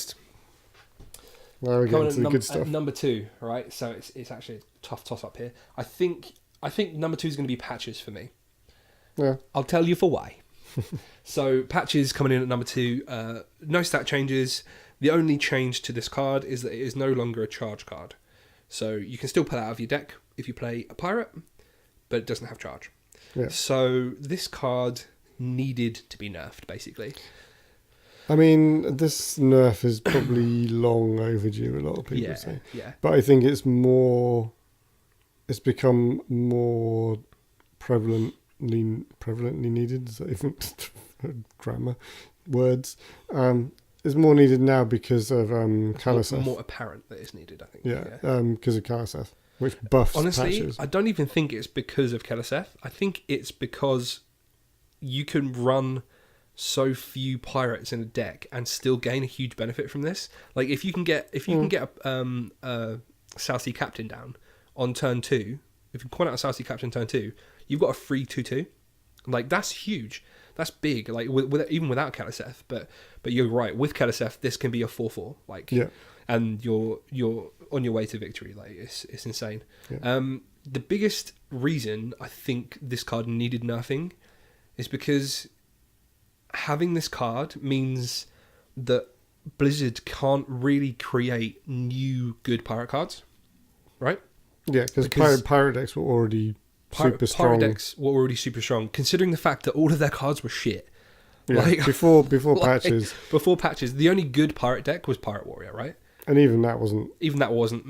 we're getting to the good stuff. Number 2, right? So it's actually a tough toss up here. I think number 2 is going to be Patches for me. Yeah. I'll tell you for why. So Patches coming in at number 2. No stat changes. The only change to this card is that it is no longer a charge card. So you can still pull it out of your deck if you play a pirate, but it doesn't have charge. Yeah. So this card needed to be nerfed, basically. I mean, this nerf is probably long overdue, a lot of people say. Yeah. But I think it's become more prevalently needed. Is that even grammar words? It's more needed now because of Kaliseth. More apparent that it's needed, I think. Yeah, because of Kaliseth, which buffs Honestly, Patches. I don't even think it's because of Kaliseth. I think it's because you can run so few pirates in a deck and still gain a huge benefit from this. Like if you can get a South Sea Captain down on turn 2, if you point out a South Sea Captain turn 2, you've got a free 2/2. Like that's huge. That's big. Like even without Kaliseth, but you're right. With Kaliseth, this can be a 4/4. Like, yeah. And you're on your way to victory. Like it's insane. Yeah. The biggest reason I think this card needed nerfing is because having this card means that Blizzard can't really create new good pirate cards, right? Yeah, because pirate decks were already super strong. Pirate decks were already super strong, considering the fact that all of their cards were shit. Yeah, like, before Patches. Before Patches, the only good pirate deck was Pirate Warrior, right? And even that wasn't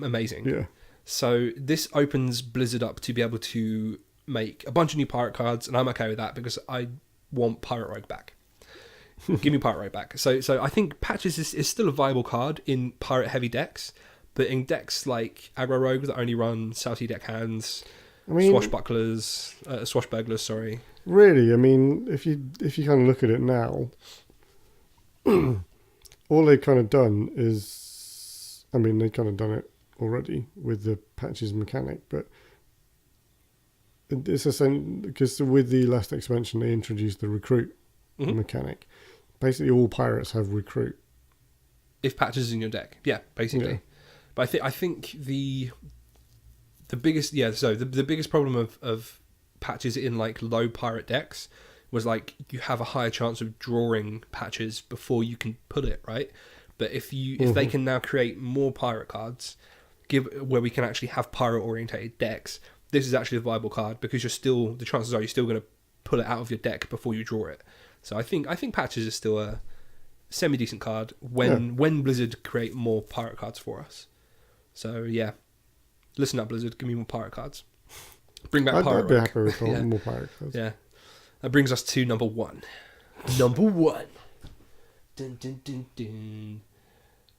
amazing. Yeah. So this opens Blizzard up to be able to make a bunch of new pirate cards, and I'm okay with that because I want Pirate Rogue back. Give me Pirate Rogue back. So I think Patches is still a viable card in pirate heavy decks, but in decks like Aggro Rogue that only run South Sea deck hands, swashbucklers, sorry. Really, I mean, if you kind of look at it now, all they've kind of done is, I mean, they've kind of done it already with the Patches mechanic, but it's essentially because with the last expansion they introduced the recruit mechanic. Basically, all pirates have recruit. If patches in your deck, yeah, basically. Yeah. But I think the biggest the biggest problem of patches in like low pirate decks was like you have a higher chance of drawing patches before you can put it right. But if they can now create more pirate cards, where we can actually have pirate orientated decks, this is actually a viable card because the chances are you're still going to pull it out of your deck before you draw it. So I think patches is still a semi decent card when Blizzard create more pirate cards for us. So yeah, listen up, Blizzard, give me more pirate cards. Bring back pirate. I'd be happy with more pirate cards. Yeah, that brings us to number one. Number one. Dun, dun, dun, dun.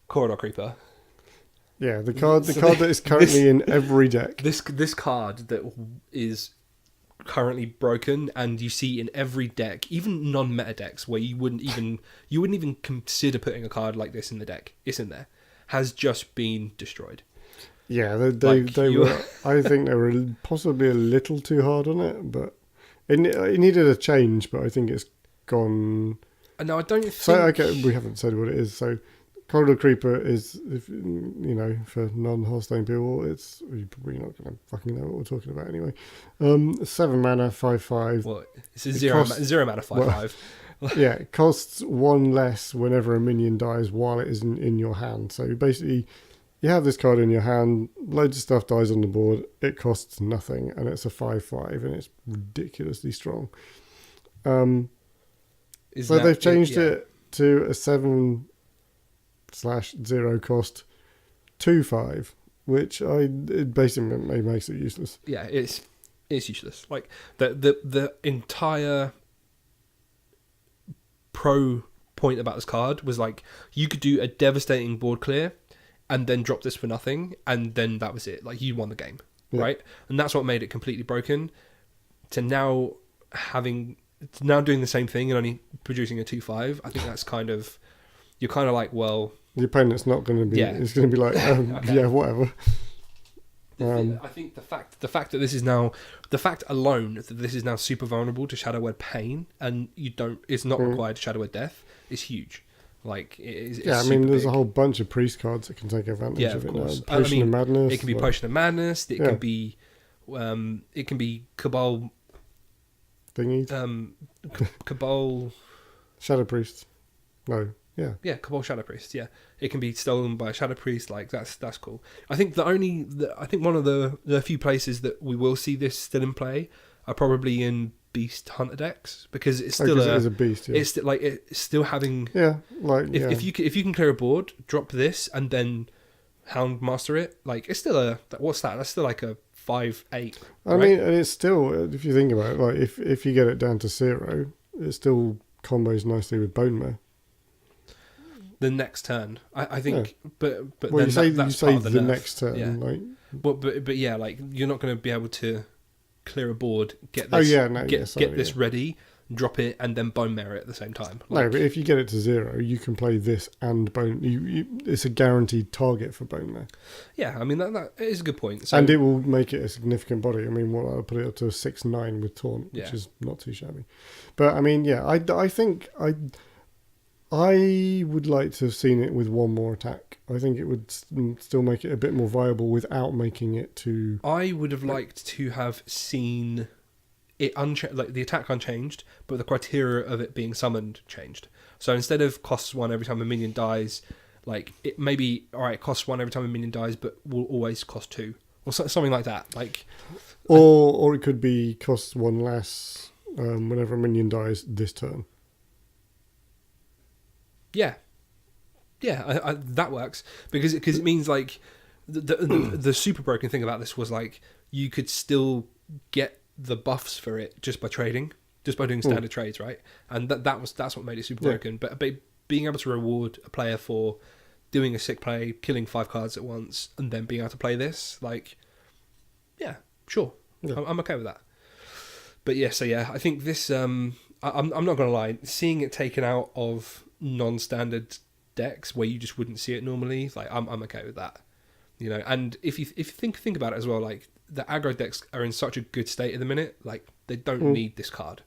Corridor Creeper. Yeah, the card that is currently in every deck. This card that is currently broken, and you see in every deck, even non-meta decks where you wouldn't even consider putting a card like this in the deck. It's in there, has just been destroyed. Yeah, they were. I think they were possibly a little too hard on it, but it needed a change. But I think it's gone. No, I don't think. So okay, we haven't said what it is. So, Corridor Creeper is, if you know, for non-Hearthstone people, you're probably not going to fucking know what we're talking about anyway. 7 mana, 5/5. Well, it's a zero mana 5/5. Yeah, it costs 1 less whenever a minion dies while it is in your hand. So basically, you have this card in your hand, loads of stuff dies on the board, it costs nothing, and it's a 5/5, and it's ridiculously strong. So they've changed it to a 7/0 cost 2/5, which it basically makes it useless. Yeah, it's useless. Like the entire pro point about this card was like you could do a devastating board clear and then drop this for nothing, and then that was it. Like you won the game, right? And that's what made it completely broken. To now doing the same thing and only producing a 2/5, I think that's you're kind of like, well, the opponent's not going to be. Yeah. It's going to be like, okay. Yeah, whatever. I think the fact that this is now, the fact alone that this is now super vulnerable to Shadow Word Pain, and it's not required to Shadow Word Death, is huge. Like it is. Yeah, I mean, there's a whole bunch of priest cards that can take advantage of it now. Potion of Madness. It can be Potion of Madness. It can be, Cabal. Thingies. Cabal. Shadow Priest. No. Yeah. Yeah, Cabal Shadow Priest. Yeah, it can be stolen by a Shadow Priest. Like that's cool. I think one of the few places that we will see this still in play are probably in Beast Hunter decks, because it's still it is a beast. Yeah. It's still having. Yeah, like if you can clear a board, drop this and then Hound Master it. Like it's still what's that? That's still like a 5/8. I mean, and it's still, if you think about it, like if you get it down to 0, it still combos nicely with Bone Mare. The next turn, I think, yeah. but well, then you say the next turn, yeah. like. But yeah, like you're not going to be able to clear a board, get this, get this ready, drop it, and then Bone Mare it at the same time. No, but if you get it to 0, you can play this and Bone. It's a guaranteed target for Bone Mare. Yeah, I mean that is a good point. So, and it will make it a significant body. I mean, I'll put it up to a 6/9 with Taunt, which is not too shabby. But I mean, yeah, I think I would like to have seen it with one more attack. I think it would still make it a bit more viable without making it too. I would have liked to have seen it like the attack unchanged, but the criteria of it being summoned changed. So instead of costs 1 every time a minion dies, like it maybe it costs 1 every time a minion dies, but will always cost 2 or something like that. Like, or it could be costs 1 less whenever a minion dies this turn. Yeah, that works because it means like the super broken thing about this was like you could still get the buffs for it just by trading, just by doing standard trades, right? And that's what made it super broken. But being able to reward a player for doing a sick play, killing 5 cards at once, and then being able to play this, like, yeah, sure, I'm okay with that. But yeah, so yeah, I think this. I'm not gonna lie, seeing it taken out of non-standard decks where you just wouldn't see it normally, like I'm okay with that, you know. And if you think about it as well, like the aggro decks are in such a good state at the minute. Like they don't need this card.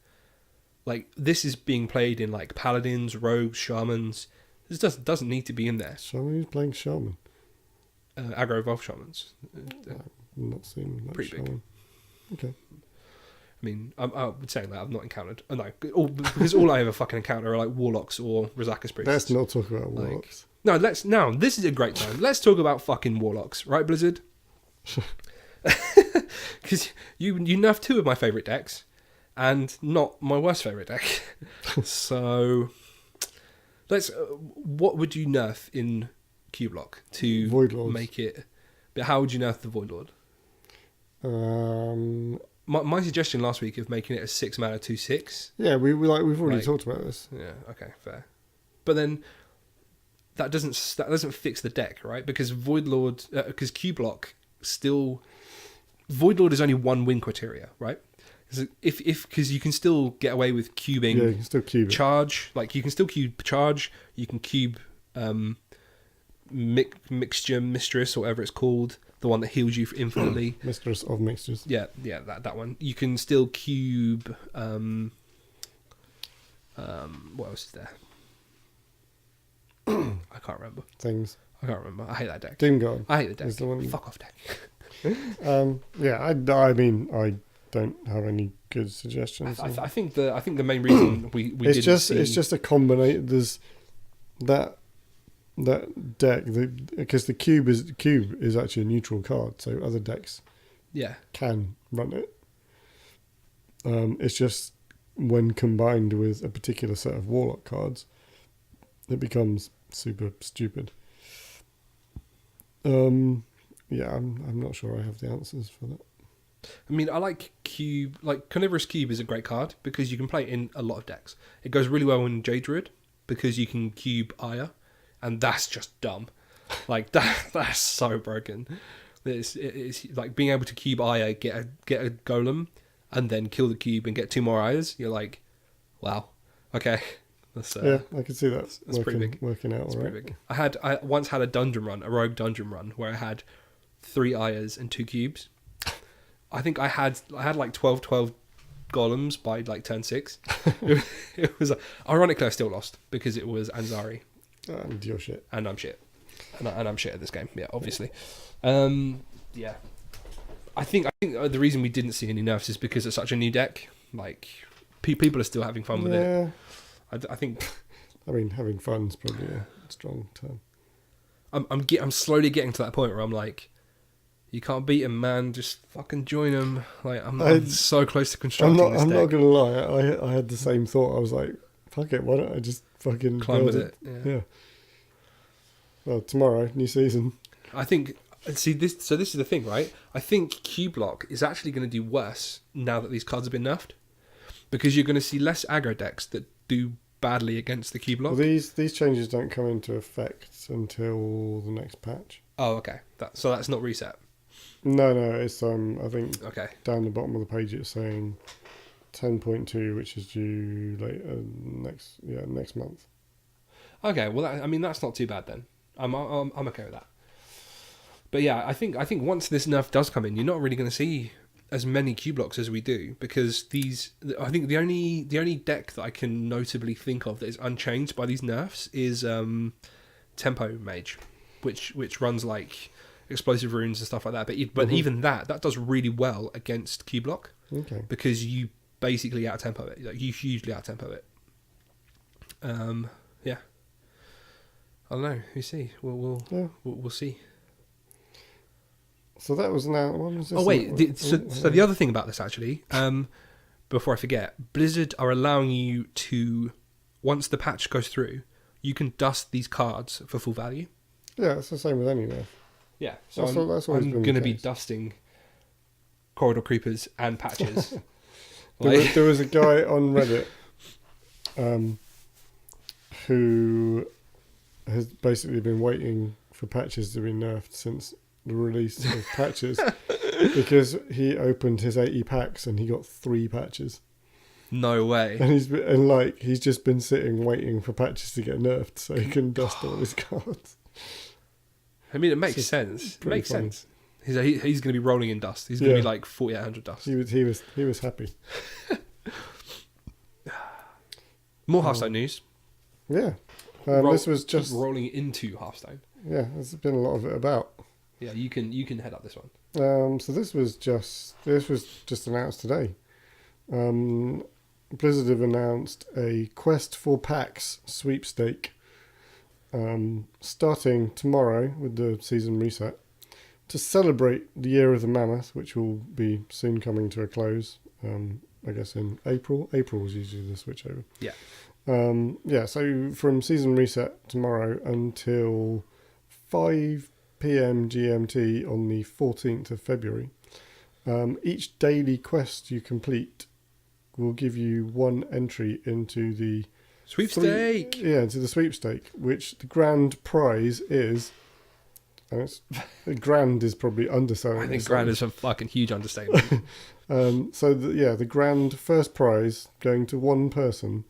Like this is being played in like paladins, rogues, shamans. This doesn't need to be in there. Shaman, who's playing shaman? Aggro evolved shamans. I've not seen that pretty shaman. Big. Okay. I mean, I would say that I've not encountered. Oh, no, because all I ever fucking encounter are like warlocks or Rosakas priests. Let's not talk about warlocks. No, now this is a great time. Let's talk about fucking warlocks, right, Blizzard? Because you nerfed 2 of my favourite decks, and not my worst favourite deck. So let's. What would you nerf in Q-Block to Voidlords. make it? But how would you nerf the Voidlord? My suggestion last week of making it a 6 mana 2/6. Yeah, we've already talked about this. Yeah, okay, fair. But then that doesn't fix the deck, right? Because Voidlord, because Q-Block still, Voidlord is only 1 win criteria, right? Because you can still get away with cubing. Yeah, you can still cube charge. Like you can still cube charge. You can cube mixture mistress or whatever it's called. The one that heals you infinitely. Mistress of Mixtures. Yeah, that one. You can still cube. What else is there? I can't remember. Things. I can't remember. I hate that deck. Doomguard. I hate the deck. Is the one. Fuck off deck. Yeah, I mean, I don't have any good suggestions. I think the main reason we it's didn't it's just a combination. There's that deck because the cube is actually a neutral card, so other decks can run it. It's just when combined with a particular set of warlock cards, it becomes super stupid. Yeah, I'm not sure I have the answers for that. I mean, I like Cube. Like Carnivorous Cube is a great card because you can play it in a lot of decks. It goes really well in Jade Druid because you can cube Aya, and that's just dumb. Like that's so broken. It's like being able to cube Aya, get a golem, and then kill the cube and get 2 more Ayas. You're like, wow, okay. That's, yeah, I can see that. That's pretty big. Working out, that's all right. pretty big. I once had a dungeon run, a rogue dungeon run, where I had 3 Ayas and 2 cubes. I think I had like 12 golems by like turn 6. It was ironically I still lost because it was Anzari. And you're shit. And I'm shit. And I'm shit at this game. Yeah, obviously. Yeah. I think the reason we didn't see any nerfs is because it's such a new deck. Like people are still having fun with it. I think. I mean, having fun's probably a strong term. I'm slowly getting to that point where I'm like, you can't beat him, man. Just fucking join him. Like I'm so close to constructing this deck. I'm not gonna lie. I had the same thought. I was like, fuck it. Why don't I just fucking climb with it? Yeah. Well, tomorrow, new season. I think. See this. So this is the thing, right? I think Q-Block is actually going to do worse now that these cards have been nerfed, because you're going to see less aggro decks that do badly against the Q-Block. Well, these changes don't come into effect until the next patch. Oh, okay. So that's not reset. No, it's I think okay. Down the bottom of the page it's saying 10.2, which is due next month. Okay, well that's not too bad then. I'm okay with that. But yeah, I think once this nerf does come in, you're not really going to see as many Q-Blocks as we do, because I think the only deck that I can notably think of that is unchanged by these nerfs is Tempo Mage, which runs like explosive runes and stuff like that. But even that does really well against Q-Block. Okay. Because you basically out-tempo it. Like you hugely out-tempo it. Yeah. I don't know. We see. We'll see. So that was now. What was this? Oh wait. So the other thing about this actually, before I forget, Blizzard are allowing you to, once the patch goes through, you can dust these cards for full value. Yeah, it's the same with any nerf. Yeah. So that's I'm going to be dusting corridor creepers and patches. There was a guy on Reddit who has basically been waiting for patches to be nerfed since the release of patches, because he opened his 80 packs and he got 3 patches. No way. And he's just been sitting waiting for patches to get nerfed so he can dust all his cards. I mean, it makes sense. It makes sense. He's going to be rolling in dust. He's going to be like 4,800 dust. He was happy. More Hearthstone news. Yeah. This was just rolling into Hearthstone. Yeah, there's been a lot of it about. Yeah, you can head up this one. So this was just announced today. Blizzard have announced a Quest for Packs sweepstake, starting tomorrow with the season reset, to celebrate the Year of the Mammoth, which will be soon coming to a close. I guess in April. April was usually the switchover. Yeah. So from season reset tomorrow until 5 p.m. GMT on the 14th of February, each daily quest you complete will give you one entry into the sweepstake. Into the sweepstake, which the grand prize is. And grand is probably underselling. I think grand is a fucking huge understatement. The grand first prize going to one person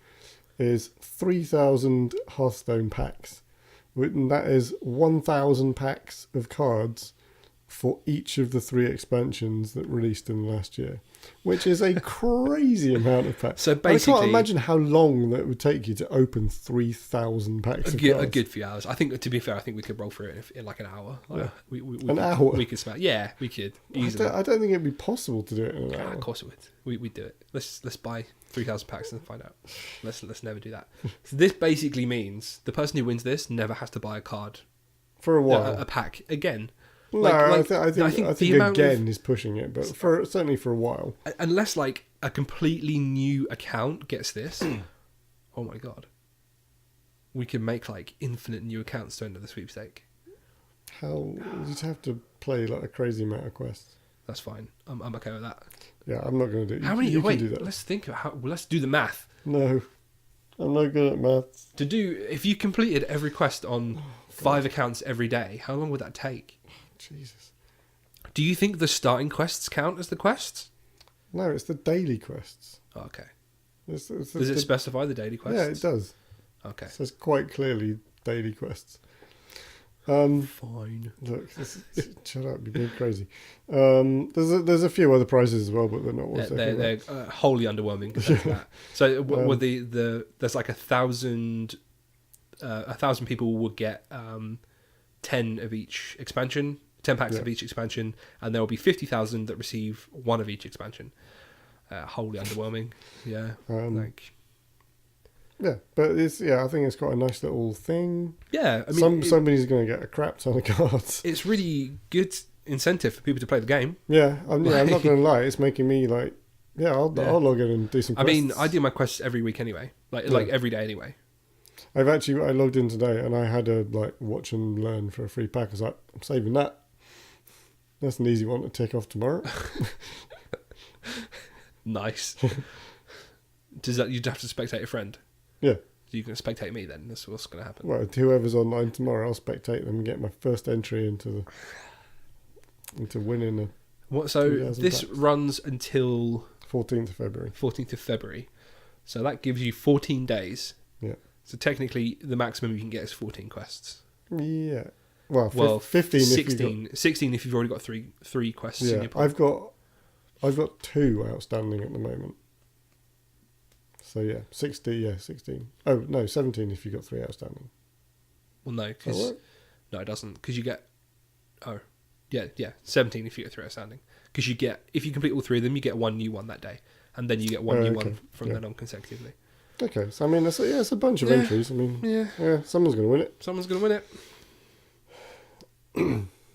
is 3,000 Hearthstone packs. And that is 1,000 packs of cards for each of the 3 expansions that released in the last year, which is a crazy amount of packs. So basically, I can't imagine how long that would take you to open 3,000 packs of cards. A good few hours. I think, to be fair, we could roll through it in like an hour. An hour? We could smash. Yeah, we could easily. I don't think it'd be possible to do it in an hour. Of course it would. We'd do it. Let's buy 3,000 packs and find out. Let's never do that. So this basically means the person who wins this never has to buy a card for a while, a pack again. No, I think again is pushing it, but certainly for a while. Unless like a completely new account gets this, oh my god, we can make like infinite new accounts to enter the sweepstake. How you'd have to play like a crazy amount of quests. That's fine. I'm okay with that. Yeah, I'm not going to do it. How many? Wait, can do that. let's think of how. Let's do the math. No, I'm not good at maths. If you completed every quest on 5 accounts every day, how long would that take? Jesus. Do you think the starting quests count as the quests? No, it's the daily quests. Oh, okay. Does it specify the daily quests? Yeah, it does. Okay. It says quite clearly daily quests. Fine. Look, shut up, you're being crazy. There's a few other prizes as well, but they're not worth it. They're wholly underwhelming compared to that. So there's like 1,000 people would get 10 of each expansion, 10 packs of each expansion, and there will be 50,000 that receive one of each expansion. Wholly underwhelming. Yeah. But I think it's quite a nice little thing. Yeah, I mean, somebody's going to get a crap ton of cards. It's really good incentive for people to play the game. Yeah, I'm not going to lie. It's making me like, I'll log in and do some quests. I mean, I do my quests every week anyway, like every day anyway. I logged in today and I had a watch and learn for a free pack. I was like, I'm saving that. That's an easy one to tick off tomorrow. Nice. Does that you'd have to spectate a friend? Yeah. You can spectate me then. That's what's going to happen. Well, whoever's online tomorrow, I'll spectate them and get my first entry into winning a. So this packs. Runs until 14th of February. 14th of February. So that gives you 14 days. Yeah. So technically, the maximum you can get is 14 quests. Yeah. Well, 15. 16 if you've already got three quests in your pool. I've got 2 outstanding at the moment. So 16. Oh no, 17 if you've got 3 outstanding. Well, no, no, it doesn't, because you get. Oh, yeah, 17 if you get 3 outstanding, because if you complete all 3 of them, you get 1 new one that day, and then you get 1 new one from then on consecutively. Okay, so I mean, it's a bunch of entries. I mean, someone's going to win it. Someone's going to win it.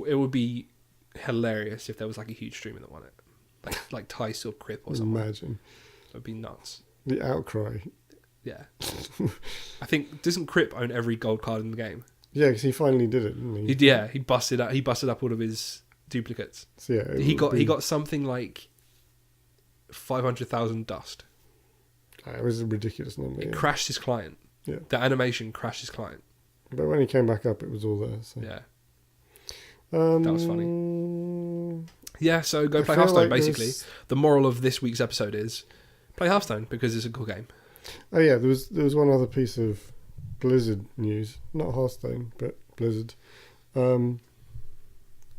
It would be hilarious if there was like a huge streamer that won it, like Tice or Crip or something. Imagine. That would be nuts. The outcry. Yeah. I think, doesn't Crip own every gold card in the game? Yeah, because he finally did it, didn't he? He busted up all of his duplicates. So he got something like 500,000 dust. It was a ridiculous number. It crashed his client. Yeah. The animation crashed his client. But when he came back up, it was all there. So. Yeah. That was funny. Yeah, so go play Hearthstone, basically. The moral of this week's episode is play Hearthstone because it's a cool game. Oh yeah, there was one other piece of Blizzard news, not Hearthstone, but Blizzard.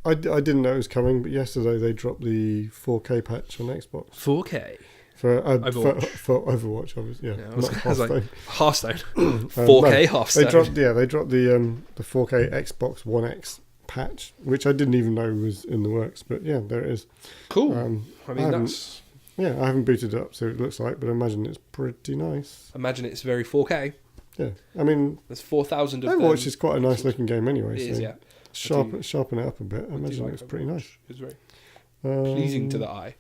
I didn't know it was coming, but yesterday they dropped the 4K patch on Xbox 4K for Overwatch. for Overwatch, obviously. Yeah, Yeah, not I was like, Hearthstone. Hearthstone. 4K Hearthstone. They dropped the 4K Xbox One X patch, which I didn't even know was in the works. But yeah, there it is. Cool. I mean, that's. Yeah, I haven't booted it up, so it looks like, but I imagine it's pretty nice. Imagine it's very 4K. Yeah, I mean, There's 4,000 of them. Overwatch is quite a nice looking game anyway. It is, yeah. Sharpen it up a bit. I imagine it's pretty nice. It's very pleasing to the eye.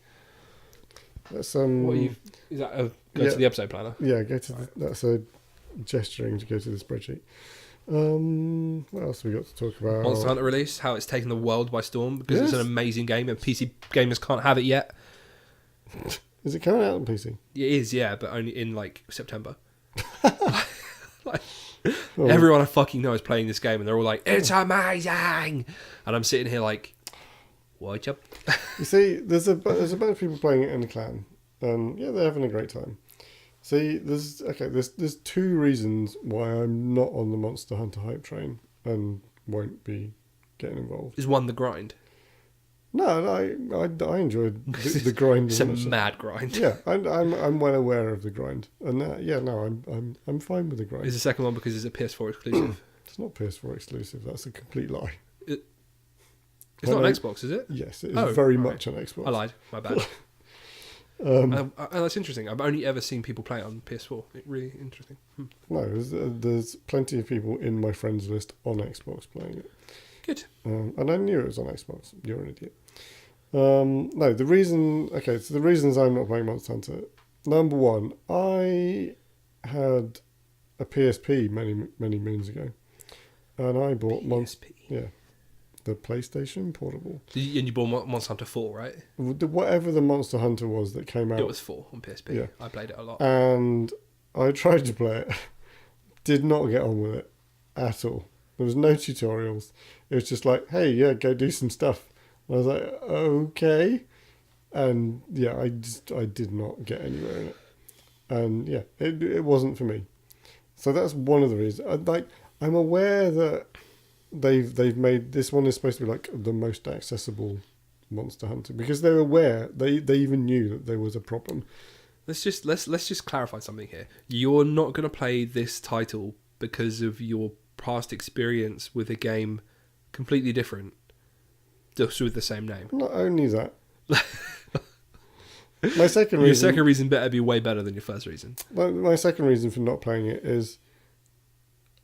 That's Is that go to the episode planner? Yeah, that's a gesturing to go to the spreadsheet. What else have we got to talk about? Monster Hunter release, how it's taken the world by storm because it's an amazing game and PC gamers can't have it yet. Is it coming out on PC? It is, yeah, but only in like September. Everyone I fucking know is playing this game and they're all like, it's amazing! And I'm sitting here like, what's up? You see, there's a bunch of people playing it in the clan, and yeah, they're having a great time. See, there's two reasons why I'm not on the Monster Hunter hype train and won't be getting involved. Is one the grind? No, I enjoyed the grind. It's a mad grind. Yeah, I'm well aware of the grind, and I'm fine with the grind. Is the second one because it's a PS4 exclusive? It's not PS4 exclusive. That's a complete lie. It's not an Xbox, is it? Yes, it is very much an Xbox. I lied. My bad. And that's interesting. I've only ever seen people play it on PS4. Really interesting. No, there's plenty of people in my friends list on Xbox playing it. Good. And I knew it was on Xbox. You're an idiot. No, the reasons I'm not playing Monster Hunter. Number one, I had a PSP many moons ago, and I bought PSP. The PlayStation Portable. And you bought Monster Hunter 4, right? Whatever the Monster Hunter was that came out. It was 4 on PSP. Yeah. I played it a lot. And I tried to play it. Did not get on with it at all. There was no tutorials. It was just like, hey, yeah, go do some stuff. And I was like, okay. And yeah, I did not get anywhere in it. And yeah, it wasn't for me. So that's one of the reasons. I'm aware that they've made this one is supposed to be like the most accessible Monster Hunter because they're aware they even knew that there was a problem. Let's just clarify something here. You're not going to play this title because of your past experience with a game completely different, just with the same name. Not only that. My second reason. Your second reason better be way better than your first reason. My second reason for not playing it is,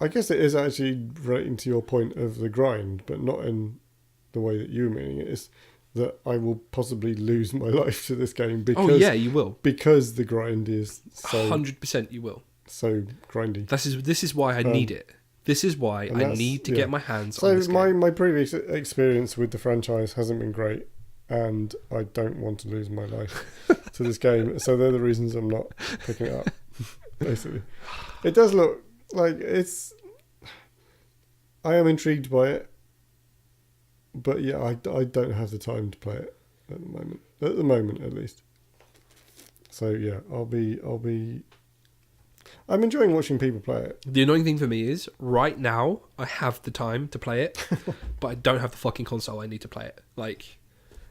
I guess it is actually relating to your point of the grind, but not in the way that you're meaning it. Is that I will possibly lose my life to this game because you will, because the grind is so 100% you will so grindy. This is why I need it. This is why I need to get my hands on this game. So my previous experience with the franchise hasn't been great, and I don't want to lose my life to this game. So they're the reasons I'm not picking it up. Basically, it does look like it's. I am intrigued by it, but yeah, I don't have the time to play it at the moment. At the moment, at least. So yeah, I'm enjoying watching people play it. The annoying thing for me is, right now, I have the time to play it, but I don't have the fucking console I need to play it. Like,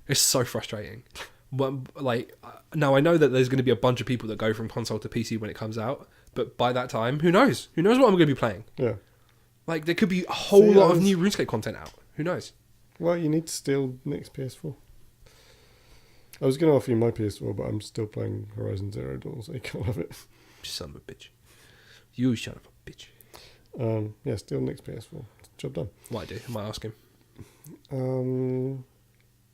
it's so frustrating. But, like, now I know that there's going to be a bunch of people that go from console to PC when it comes out, but by that time, who knows? Who knows what I'm going to be playing? Yeah. Like, there could be a whole lot of new RuneScape content out. Who knows? Well, you need to steal Nick's PS4. I was going to offer you my PS4, but I'm still playing Horizon Zero Dawn, so you can't have it. Son of a bitch. You son of a bitch. Yeah, steal Nick's PS4. Job done. Might do. I might ask him.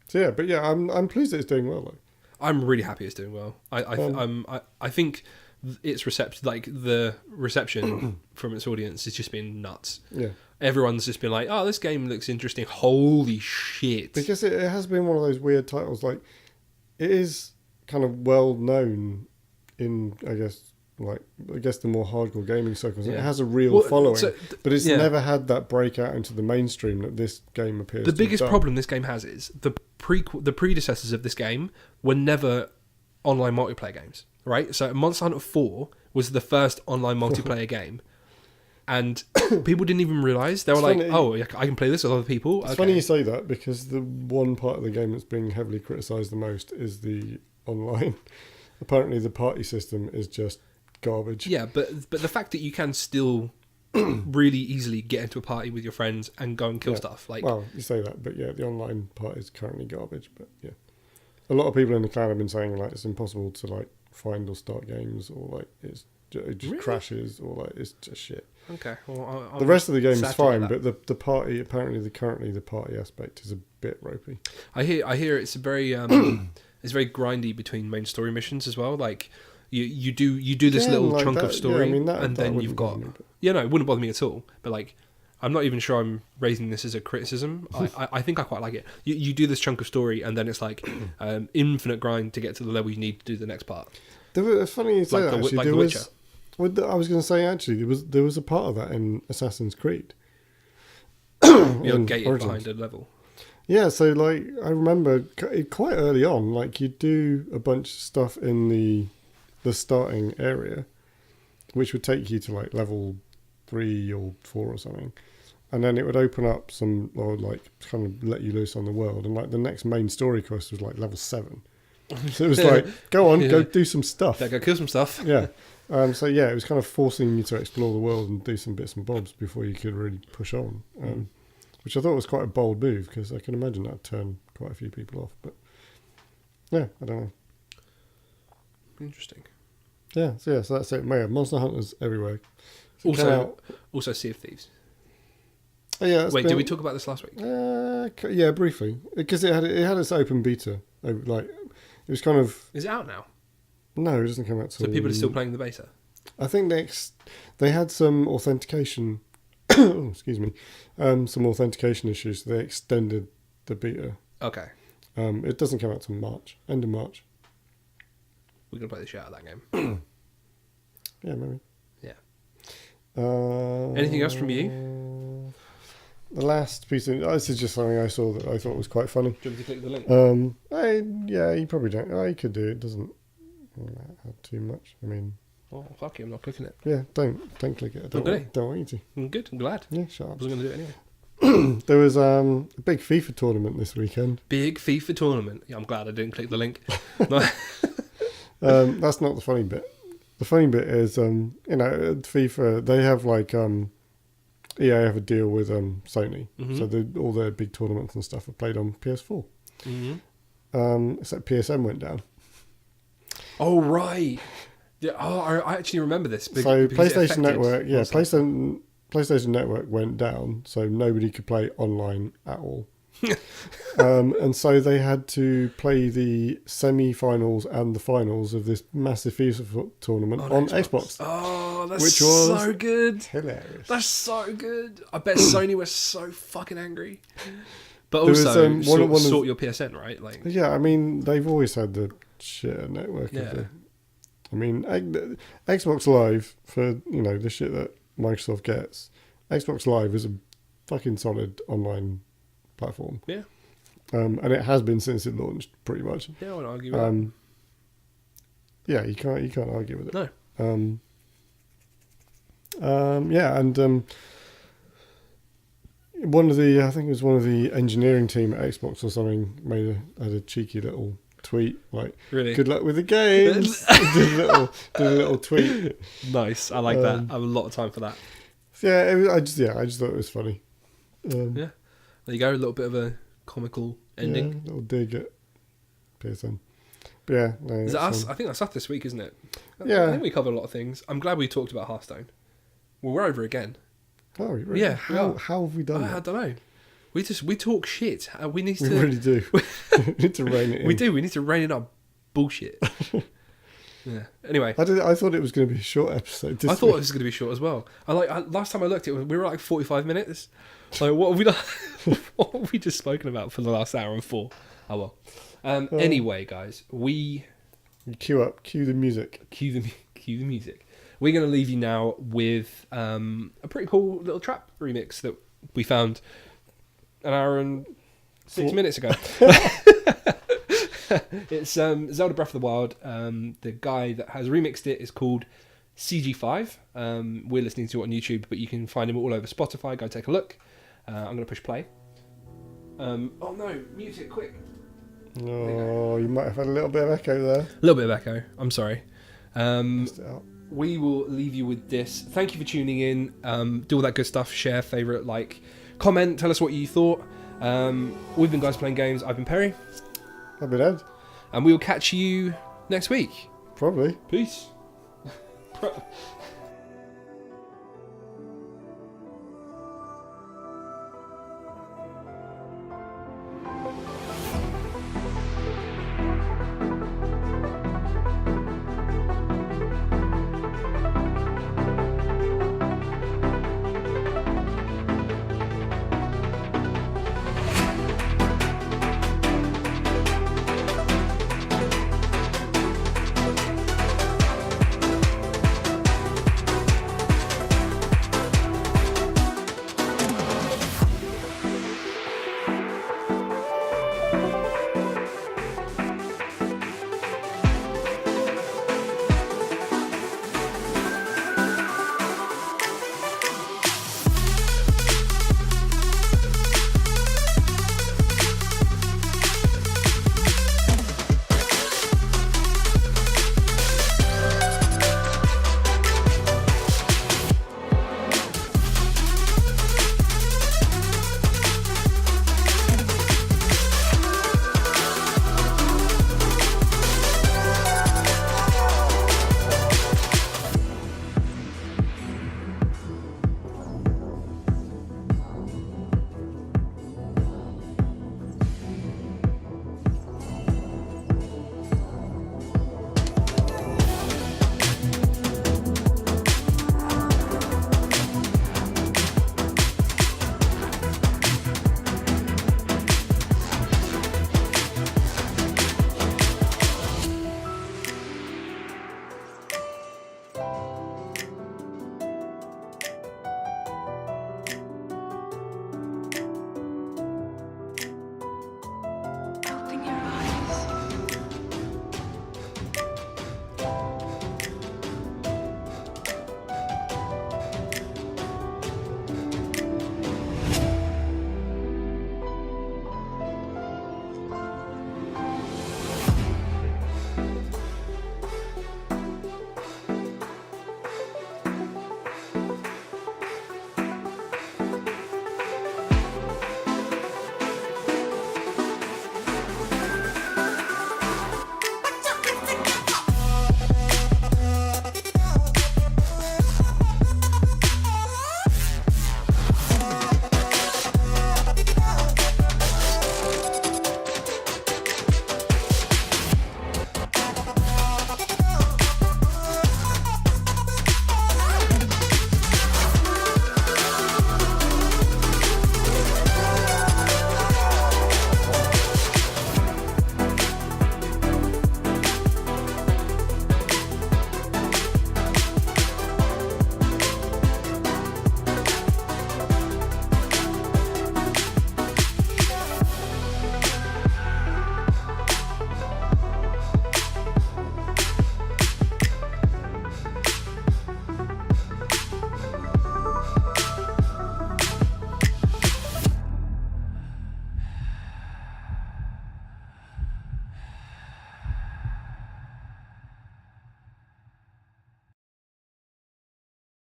So yeah, but yeah, I'm pleased that it's doing well though. I'm really happy it's doing well. I think its the reception from its audience has just been nuts. Yeah. Everyone's just been like, oh, this game looks interesting. Holy shit. Because it has been one of those weird titles. Like, it is kind of well known in, I guess the more hardcore gaming circles. Yeah. It has a real following, but it's never had that breakout into the mainstream that this game appears to have done. The biggest problem this game has is the predecessors of this game were never online multiplayer games, right? So Monster Hunter 4 was the first online multiplayer game, and people didn't even realise. They were It's like, funny- "Oh, I can play this with other people." It's Okay. funny you say that because the one part of the game that's being heavily criticised the most is the online. Apparently, the party system is just garbage. Yeah, but the fact that you can still really easily get into a party with your friends and go and kill Yeah. stuff, like, Well, you say that, but yeah, the online part is currently garbage. But yeah, a lot of people in the clan have been saying like it's impossible to like find or start games, or like it just Really? crashes, or like it's just shit. okay, well, The rest of the game sad is to hear fine, that. but the party currently the party aspect is a bit ropey. I hear it's very it's very grindy between main story missions as well. Like you do this Yeah, little like chunk that- of story, yeah, I mean, that and then wouldn't you've got bother me, but- it wouldn't bother me at all. But like, I'm not even sure I'm raising this as a criticism. I think I quite like it. You do this chunk of story, and then it's like infinite grind to get to the level you need to do the next part. It's funny you say Like that. the- Actually, like there The was. Witcher. I was going to say actually there was a part of that in Assassin's Creed. You're in gated Origins. behind a level. Yeah, so like I remember quite early on, like you do a bunch of stuff in the starting area, which would take you to like level 3 or 4 or something, and then it would open up some or like kind of let you loose on the world, and like the next main story quest was like level 7. So it was like, go on, go do some stuff. Yeah, go kill some stuff. Yeah. So yeah, it was kind of forcing you to explore the world and do some bits and bobs before you could really push on, which I thought was quite a bold move because I can imagine that turned quite a few people off. But yeah, I don't know. Interesting. Yeah, so that's it. Maya, Monster Hunters everywhere. So it came Also, out- also Sea of Thieves. oh, yeah. Wait, did we talk about this last week? Yeah, briefly, because it had its open beta. Like it was kind of Is it out now? no, it doesn't come out. So people are still playing the beta. I think they had some authentication. Oh, excuse me, some authentication issues. So they extended the beta. Okay, It doesn't come out till March, end of March. we're gonna play the shit out of that game. Yeah, maybe. Yeah. Anything else from you? The last piece of this is just something I saw that I thought was quite funny. Do you want me to click the link? You probably don't. You could do it. It doesn't add too much. I mean, Oh, fuck you, I'm not clicking it. yeah, don't click it. I Okay. don't want you to. I'm good, I'm glad. Yeah, shut I up. wasn't going to do it anyway. There was a big FIFA tournament this weekend. Big FIFA tournament. Yeah, I'm glad I didn't click the link. That's not the funny bit. The funny bit is, at FIFA, they have like, EA have a deal with Sony. Mhm. So all their big tournaments and stuff are played on PS4. Mm-hmm. Except PSN went down. Oh, right. Yeah, I actually remember this. So because it PlayStation affected Network, yeah, Monster. PlayStation Network went down, so nobody could play online at all. And so they had to play the semi-finals and the finals of this massive FIFA tournament on Xbox. Oh, that's Which was so good. Hilarious. That's so good. I bet Sony was so fucking angry. But There was, also, one of- sort your PSN, right? Like, Yeah, I mean, they've always had the shit network. Yeah. I mean, Xbox Live, for, the shit that Microsoft gets, Xbox Live is a fucking solid online platform. Yeah. And it has been since it launched, pretty much. yeah, I won't argue with that. Yeah, you can't argue with it. No. Yeah, and I think it was one of the engineering team at Xbox or something had a cheeky little tweet like, Really? "Good luck with the games." did a little tweet. Nice. I like that. I have a lot of time for that. Yeah, I just thought it was funny. Yeah. There you go. A little bit of a comical ending. Yeah, little dig at PSN. But yeah, no, Is that it's, us? I think that's us this week, isn't it? Yeah. I think we covered a lot of things. I'm glad we talked about Hearthstone. Well, we're over again. Oh, really? Yeah, we are. How have we done I that? don't know. We talk shit. We need We to. really do. We need to rein it in. We do. We need to rein in our bullshit. Yeah. Anyway, I thought it was going to be a short episode. I thought it was going to be short as well. Last time I looked, we were like 45 minutes. So what have we done? What have we just spoken about for the last hour and 4? Oh well. Anyway, guys, we Cue the music. cue the music. We're going to leave you now with a pretty cool little trap remix that we found an hour and 6 minutes ago. It's Zelda Breath of the Wild. The guy that has remixed it is called CG5. We're listening to it on YouTube, but you can find him all over Spotify. Go take a look. I'm going to push play. Oh no, mute it quick. Oh, you might have had a little bit of echo there. A little bit of echo. I'm sorry. Missed it out. We will leave you with this. Thank you for tuning in. Do all that good stuff. Share, favourite, like, comment. Tell us what you thought. We've been Guys Playing Games. I've been Perry. I've been Ed. And we will catch you next week. Probably. Peace.